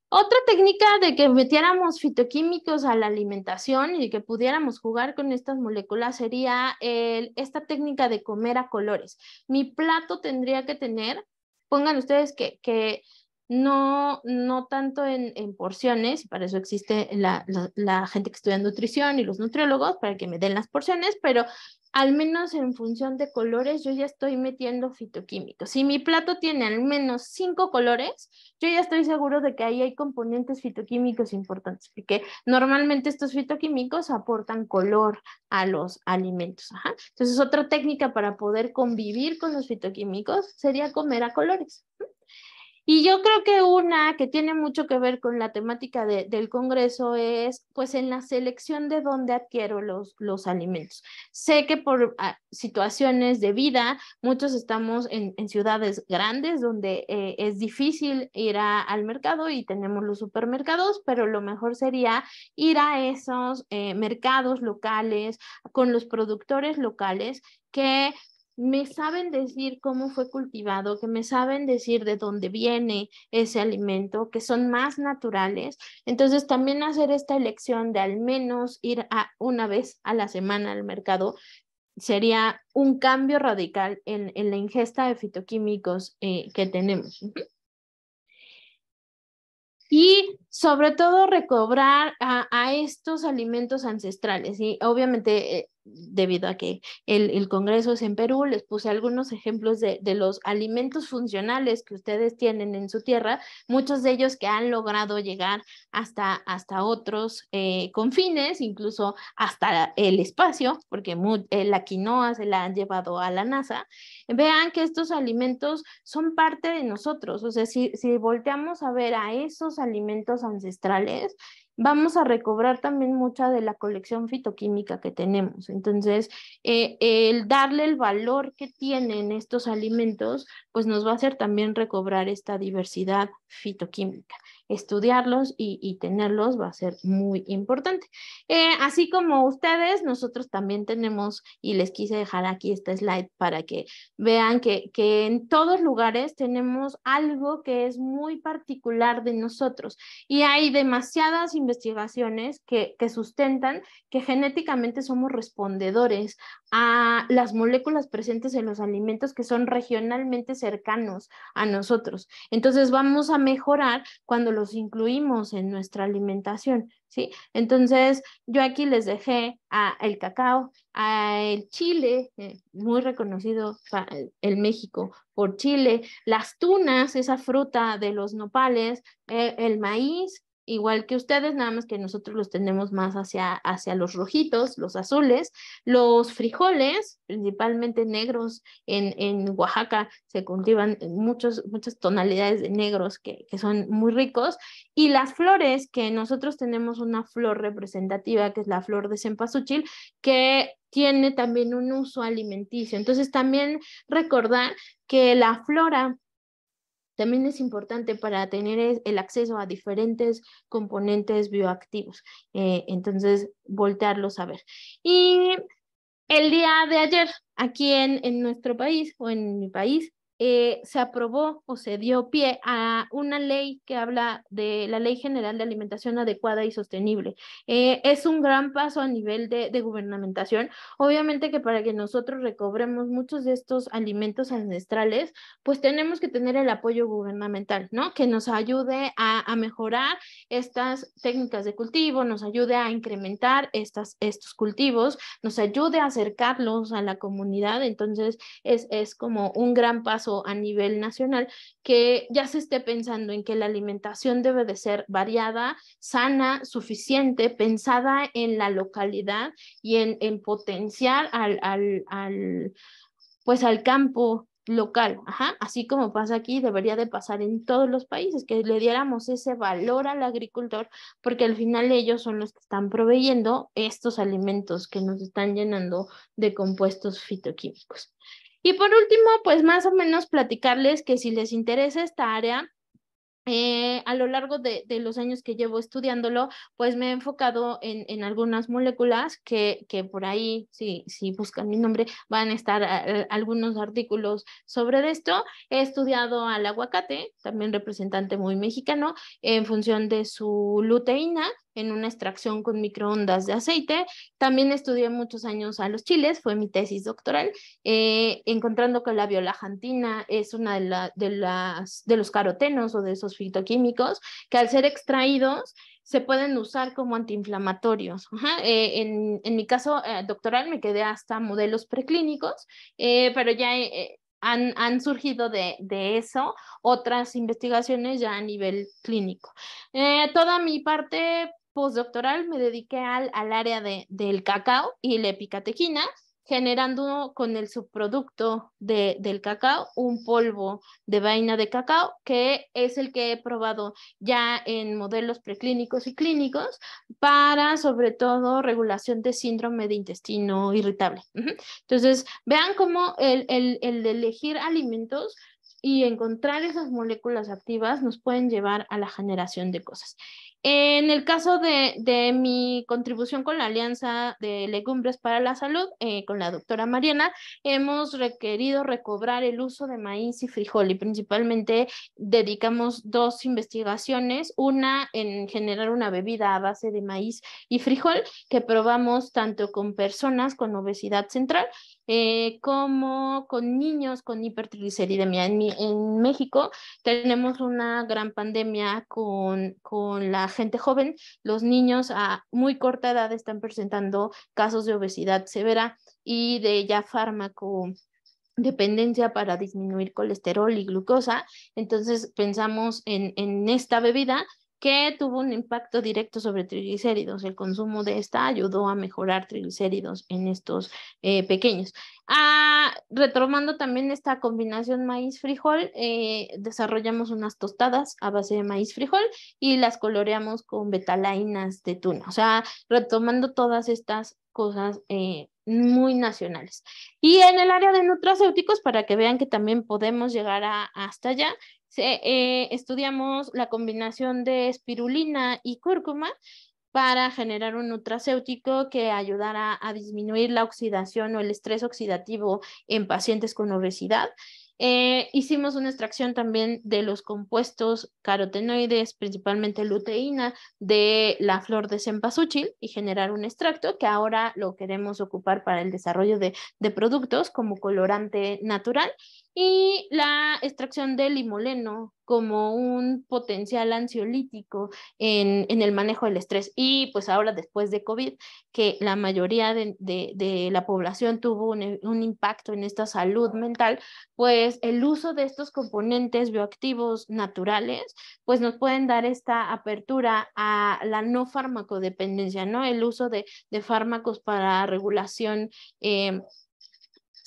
Otra técnica de que metiéramos fitoquímicos a la alimentación y que pudiéramos jugar con estas moléculas sería esta técnica de comer a colores. Mi plato tendría que tener, pongan ustedes que no tanto en porciones, para eso existe la gente que estudia nutrición y los nutriólogos para que me den las porciones, pero al menos en función de colores yo ya estoy metiendo fitoquímicos. Si mi plato tiene al menos 5 colores, yo ya estoy seguro de que ahí hay componentes fitoquímicos importantes, porque normalmente estos fitoquímicos aportan color a los alimentos. Ajá. Entonces, otra técnica para poder convivir con los fitoquímicos sería comer a colores. Y yo creo que una que tiene mucho que ver con la temática del Congreso es pues en la selección de dónde adquiero los alimentos. Sé que por situaciones de vida, muchos estamos en ciudades grandes donde es difícil ir al mercado y tenemos los supermercados, pero lo mejor sería ir a esos mercados locales con los productores locales que me saben decir cómo fue cultivado, que me saben decir de dónde viene ese alimento, que son más naturales. Entonces, también hacer esta elección de al menos ir una vez a la semana al mercado sería un cambio radical en la ingesta de fitoquímicos que tenemos. Y sobre todo recobrar a estos alimentos ancestrales. Y obviamente, debido a que el Congreso es en Perú, les puse algunos ejemplos de los alimentos funcionales que ustedes tienen en su tierra, muchos de ellos que han logrado llegar hasta otros confines, incluso hasta el espacio, porque la quinoa se la han llevado a la NASA. Vean que estos alimentos son parte de nosotros. O sea, si volteamos a ver a esos alimentos ancestrales, vamos a recobrar también mucha de la colección fitoquímica que tenemos. Entonces, el darle el valor que tienen estos alimentos, pues nos va a hacer también recobrar esta diversidad fitoquímica. Estudiarlos y tenerlos va a ser muy importante. Así como ustedes, nosotros también tenemos, y les quise dejar aquí esta slide para que vean que en todos lugares tenemos algo que es muy particular de nosotros y hay demasiadas investigaciones que sustentan que genéticamente somos respondedores a las moléculas presentes en los alimentos que son regionalmente cercanos a nosotros. Entonces vamos a mejorar cuando los incluimos en nuestra alimentación, ¿sí? Entonces yo aquí les dejé el cacao, el chile, muy reconocido el México por Chile, las tunas, esa fruta de los nopales, el maíz, igual que ustedes, nada más que nosotros los tenemos más hacia los rojitos, los azules, los frijoles, principalmente negros, en Oaxaca se cultivan muchas tonalidades de negros que son muy ricos, y las flores, que nosotros tenemos una flor representativa, que es la flor de cempasúchil, que tiene también un uso alimenticio. Entonces, también recordar que la flora también es importante para tener el acceso a diferentes componentes bioactivos. Entonces, voltearlos a ver. Y el día de ayer, aquí en nuestro país o en mi país, se aprobó o se dio pie a una ley que habla de la Ley General de Alimentación Adecuada y Sostenible. Es un gran paso a nivel de gubernamentación. Obviamente que para que nosotros recobremos muchos de estos alimentos ancestrales, pues tenemos que tener el apoyo gubernamental, ¿no? Que nos ayude a mejorar estas técnicas de cultivo, nos ayude a incrementar estos cultivos, nos ayude a acercarlos a la comunidad. Entonces es como un gran paso a nivel nacional que ya se esté pensando en que la alimentación debe de ser variada, sana, suficiente, pensada en la localidad y en potenciar pues al campo local. Ajá. Así como pasa aquí, debería de pasar en todos los países, que le diéramos ese valor al agricultor, porque al final ellos son los que están proveyendo estos alimentos que nos están llenando de compuestos fitoquímicos. Y por último, pues más o menos platicarles que si les interesa esta área, a lo largo de los años que llevo estudiándolo, pues me he enfocado en algunas moléculas que por ahí, si buscan mi nombre, van a estar algunos artículos sobre esto. He estudiado al aguacate, también representante muy mexicano, en función de su luteína, en una extracción con microondas de aceite. También estudié muchos años a los chiles, fue mi tesis doctoral, encontrando que la violajantina es una de los carotenos o de esos fitoquímicos que al ser extraídos se pueden usar como antiinflamatorios. En mi caso doctoral me quedé hasta modelos preclínicos, pero ya han surgido de eso otras investigaciones ya a nivel clínico. Toda mi parte postdoctoral me dediqué al área del cacao y la epicatequina, generando con el subproducto del cacao un polvo de vaina de cacao, que es el que he probado ya en modelos preclínicos y clínicos para, sobre todo, regulación de síndrome de intestino irritable. Entonces, vean cómo el elegir alimentos y encontrar esas moléculas activas nos pueden llevar a la generación de cosas. En el caso de mi contribución con la Alianza de Legumbres para la Salud, con la doctora Mariana, hemos requerido recobrar el uso de maíz y frijol y principalmente dedicamos 2 investigaciones, una en generar una bebida a base de maíz y frijol que probamos tanto con personas con obesidad central como con niños con hipertrigliceridemia. En México tenemos una gran pandemia con la gente joven. Los niños a muy corta edad están presentando casos de obesidad severa y de ya fármaco dependencia para disminuir colesterol y glucosa. Entonces pensamos en esta bebida que tuvo un impacto directo sobre triglicéridos. El consumo de esta ayudó a mejorar triglicéridos en estos pequeños. Retomando también esta combinación maíz-frijol, desarrollamos unas tostadas a base de maíz-frijol y las coloreamos con betalainas de tuna. O sea, retomando todas estas cosas muy nacionales. Y en el área de nutracéuticos, para que vean que también podemos llegar hasta allá, estudiamos la combinación de espirulina y cúrcuma para generar un nutracéutico que ayudara a disminuir la oxidación o el estrés oxidativo en pacientes con obesidad. Hicimos una extracción también de los compuestos carotenoides, principalmente luteína, de la flor de cempasúchil y generar un extracto que ahora lo queremos ocupar para el desarrollo de productos como colorante natural, y la extracción del limoleno como un potencial ansiolítico en el manejo del estrés. Y pues ahora después de COVID, que la mayoría de la población tuvo un impacto en esta salud mental, pues el uso de estos componentes bioactivos naturales, pues nos pueden dar esta apertura a la no farmacodependencia, ¿no? El uso de fármacos para regulación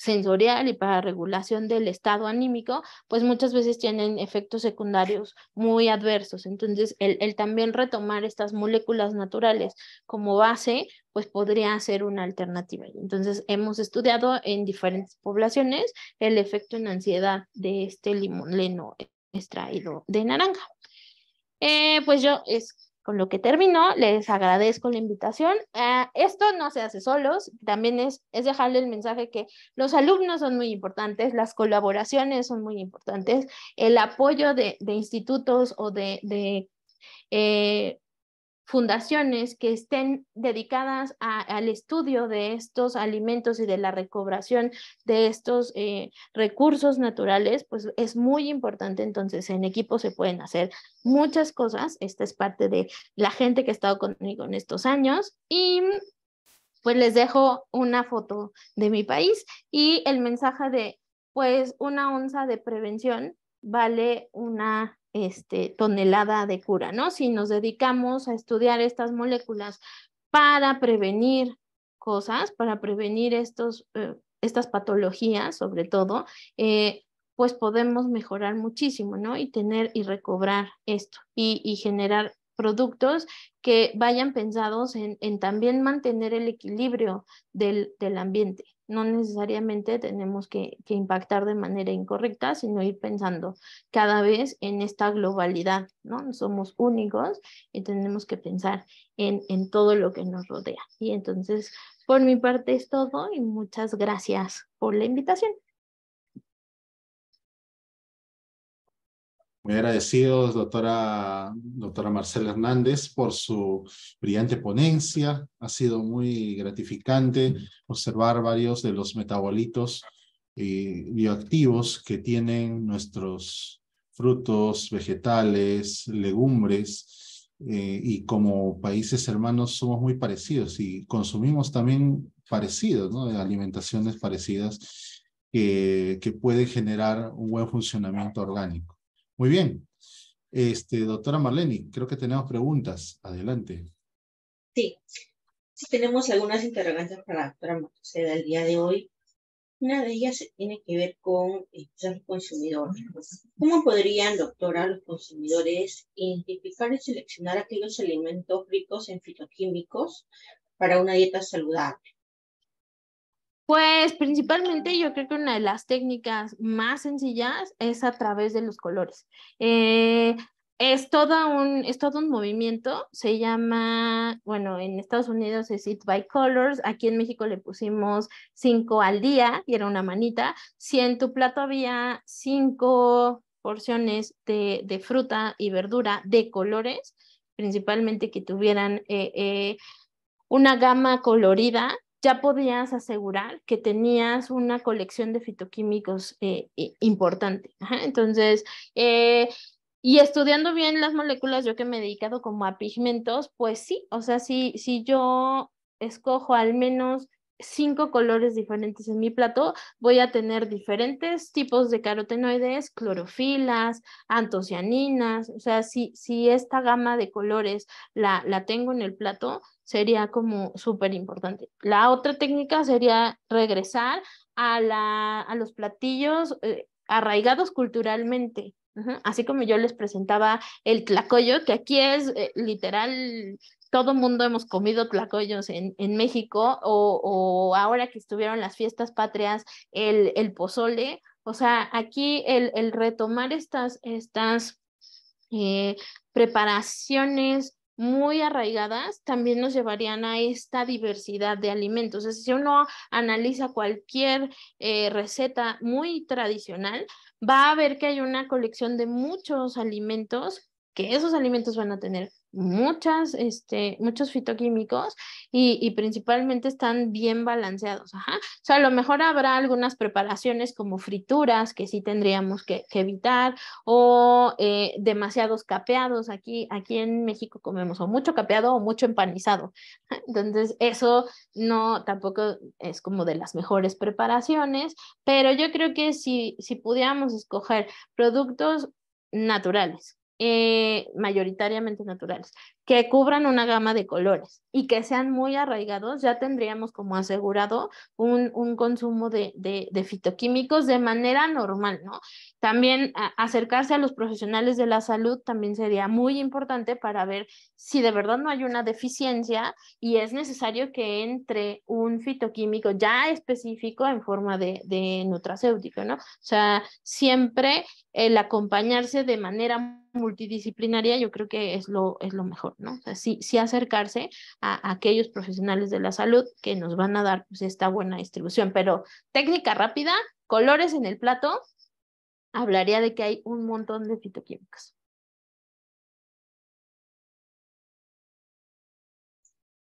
sensorial y para regulación del estado anímico, pues muchas veces tienen efectos secundarios muy adversos. Entonces, el también retomar estas moléculas naturales como base, pues podría ser una alternativa. Entonces, hemos estudiado en diferentes poblaciones el efecto en ansiedad de este limoneno extraído de naranja. Pues yo es con lo que termino, les agradezco la invitación. Esto no se hace solos, también es dejarle el mensaje que los alumnos son muy importantes, las colaboraciones son muy importantes, el apoyo de institutos o de fundaciones que estén dedicadas al estudio de estos alimentos y de la recobración de estos recursos naturales, pues es muy importante. Entonces, en equipo se pueden hacer muchas cosas. Esta es parte de la gente que ha estado conmigo en estos años y pues les dejo una foto de mi país y el mensaje de, pues, una onza de prevención vale una tonelada de cura, ¿no? Si nos dedicamos a estudiar estas moléculas para prevenir cosas, para prevenir estas patologías, sobre todo, pues podemos mejorar muchísimo, ¿no? Y tener y recobrar esto y generar productos que vayan pensados en también mantener el equilibrio del ambiente. No necesariamente tenemos que impactar de manera incorrecta, sino ir pensando cada vez en esta globalidad, ¿no? Somos únicos y tenemos que pensar en todo lo que nos rodea. Y entonces, por mi parte es todo y muchas gracias por la invitación. Muy agradecidos, doctora Marcela Hernández, por su brillante ponencia. Ha sido muy gratificante observar varios de los metabolitos bioactivos que tienen nuestros frutos, vegetales, legumbres, y como países hermanos somos muy parecidos y consumimos también parecidos, ¿no? Alimentaciones parecidas que pueden generar un buen funcionamiento orgánico. Muy bien. Doctora Marlene, creo que tenemos preguntas. Adelante. Sí, sí tenemos algunas interrogantes para la doctora Marcela el día de hoy. Una de ellas tiene que ver con los consumidores. ¿Cómo podrían, doctora, los consumidores identificar y seleccionar aquellos alimentos ricos en fitoquímicos para una dieta saludable? Pues principalmente yo creo que una de las técnicas más sencillas es a través de los colores. Es todo un movimiento, se llama, bueno, en Estados Unidos es Eat by Colors, aquí en México le pusimos 5 al día y era una manita. Si en tu plato había 5 porciones de fruta y verdura de colores, principalmente que tuvieran una gama colorida, ya podías asegurar que tenías una colección de fitoquímicos importante. Ajá, entonces, y estudiando bien las moléculas, yo que me he dedicado como a pigmentos, pues sí, o sea, si yo escojo al menos 5 colores diferentes en mi plato, voy a tener diferentes tipos de carotenoides, clorofilas, antocianinas, o sea, si esta gama de colores la tengo en el plato, sería como súper importante. La otra técnica sería regresar a los platillos arraigados culturalmente. Así como yo les presentaba el tlacoyo, que aquí es literal, todo mundo hemos comido tlacoyos en México, o ahora que estuvieron las fiestas patrias, el pozole. O sea, aquí el retomar estas eh, preparaciones muy arraigadas también nos llevarían a esta diversidad de alimentos. Es decir, si uno analiza cualquier receta muy tradicional, va a ver que hay una colección de muchos alimentos, que esos alimentos van a tener muchos fitoquímicos y principalmente están bien balanceados. Ajá. O sea, a lo mejor habrá algunas preparaciones como frituras que sí tendríamos que evitar, o demasiados capeados. Aquí en México comemos o mucho capeado o mucho empanizado. Entonces, eso no tampoco es como de las mejores preparaciones, pero yo creo que si pudiéramos escoger productos naturales, mayoritariamente naturales, que cubran una gama de colores y que sean muy arraigados, ya tendríamos como asegurado un consumo de fitoquímicos de manera normal, ¿no? También acercarse a los profesionales de la salud también sería muy importante para ver si de verdad no hay una deficiencia y es necesario que entre un fitoquímico ya específico en forma de nutracéutico, ¿no? O sea, siempre el acompañarse de manera multidisciplinaria yo creo que es lo mejor, ¿no? O sea, sí acercarse a aquellos profesionales de la salud que nos van a dar pues, esta buena distribución, pero técnica rápida, colores en el plato, hablaría de que hay un montón de fitoquímicos.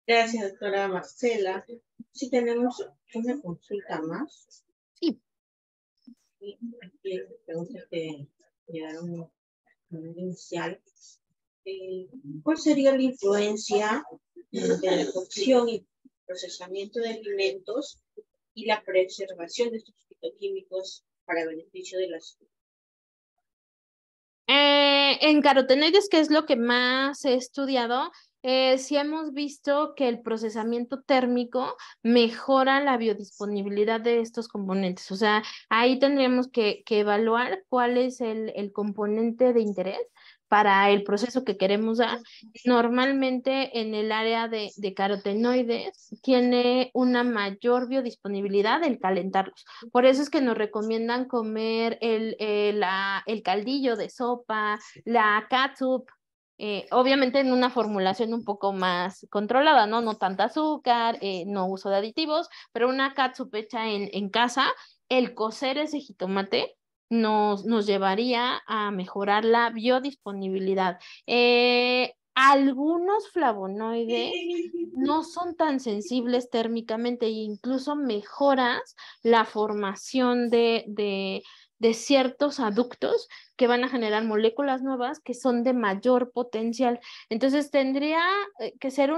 Gracias, doctora Marcela. Si tenemos una consulta más. Sí. Preguntas que llegaron inicial. ¿Cuál sería la influencia de la cocción y procesamiento de alimentos y la preservación de estos fitoquímicos para beneficio de la salud? En carotenoides, que es lo que más he estudiado, sí hemos visto que el procesamiento térmico mejora la biodisponibilidad de estos componentes. O sea, ahí tendríamos que evaluar cuál es el componente de interés para el proceso que queremos dar. Normalmente en el área de carotenoides tiene una mayor biodisponibilidad el calentarlos. Por eso es que nos recomiendan comer el caldillo de sopa, la catsup, obviamente en una formulación un poco más controlada, ¿no? No tanta azúcar, no uso de aditivos, pero una catsup hecha en casa, el cocer ese jitomate nos llevaría a mejorar la biodisponibilidad. Algunos flavonoides no son tan sensibles térmicamente e incluso mejoras la formación de ciertos aductos que van a generar moléculas nuevas que son de mayor potencial. Entonces tendría que ser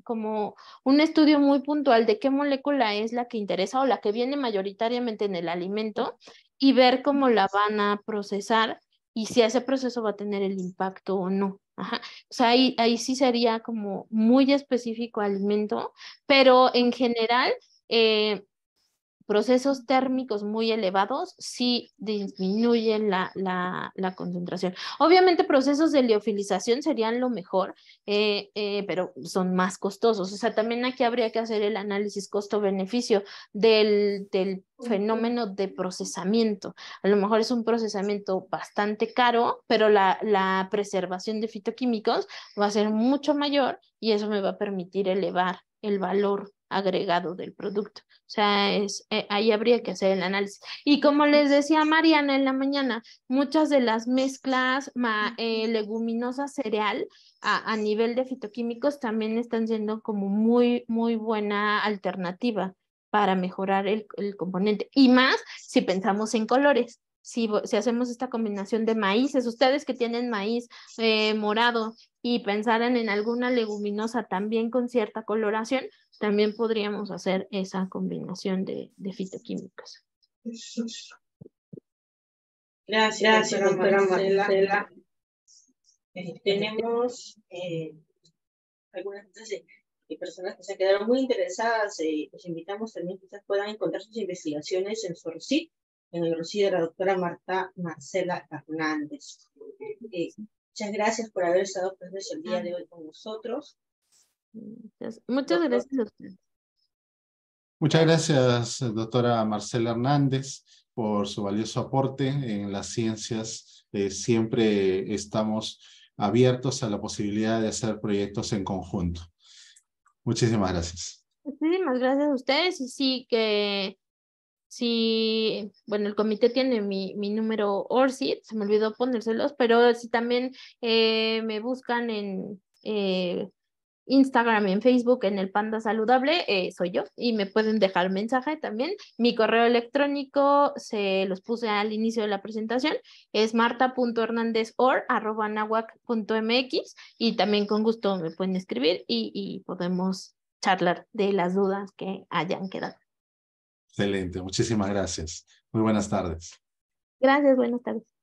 como un estudio muy puntual de qué molécula es la que interesa o la que viene mayoritariamente en el alimento y ver cómo la van a procesar y si ese proceso va a tener el impacto o no. Ajá. O sea, ahí sí sería como muy específico alimento, pero en general, procesos térmicos muy elevados sí disminuyen la concentración. Obviamente procesos de liofilización serían lo mejor, pero son más costosos. O sea, también aquí habría que hacer el análisis costo-beneficio del fenómeno de procesamiento. A lo mejor es un procesamiento bastante caro, pero la preservación de fitoquímicos va a ser mucho mayor y eso me va a permitir elevar el valor agregado del producto. O sea, ahí habría que hacer el análisis. Y como les decía Mariana en la mañana, muchas de las mezclas leguminosas cereal a nivel de fitoquímicos también están siendo como muy, muy buena alternativa para mejorar el componente. Y más si pensamos en colores. Si hacemos esta combinación de maíces, ustedes que tienen maíz morado y pensaran en alguna leguminosa también con cierta coloración, también podríamos hacer esa combinación de fitoquímicos. Gracias, doctora Marcela. Tenemos algunas personas que se quedaron muy interesadas. Los invitamos también que ustedes puedan encontrar sus investigaciones en su ROCID, en el ROCID de la doctora Marcela Hernández. Muchas gracias por haber estado presentes el día de hoy con nosotros. Muchas gracias a ustedes. Muchas gracias, doctora Marcela Hernández, por su valioso aporte en las ciencias. Siempre estamos abiertos a la posibilidad de hacer proyectos en conjunto. Muchísimas gracias. Muchísimas gracias a ustedes y bueno, el comité tiene mi número ORCID, se me olvidó ponérselos, pero si también me buscan en Instagram, en Facebook, en el Panda Saludable, soy yo, y me pueden dejar mensaje también. Mi correo electrónico se los puse al inicio de la presentación, es marta.hernandezor@nahuac.mx, y también con gusto me pueden escribir y podemos charlar de las dudas que hayan quedado. Excelente, muchísimas gracias. Muy buenas tardes. Gracias, buenas tardes.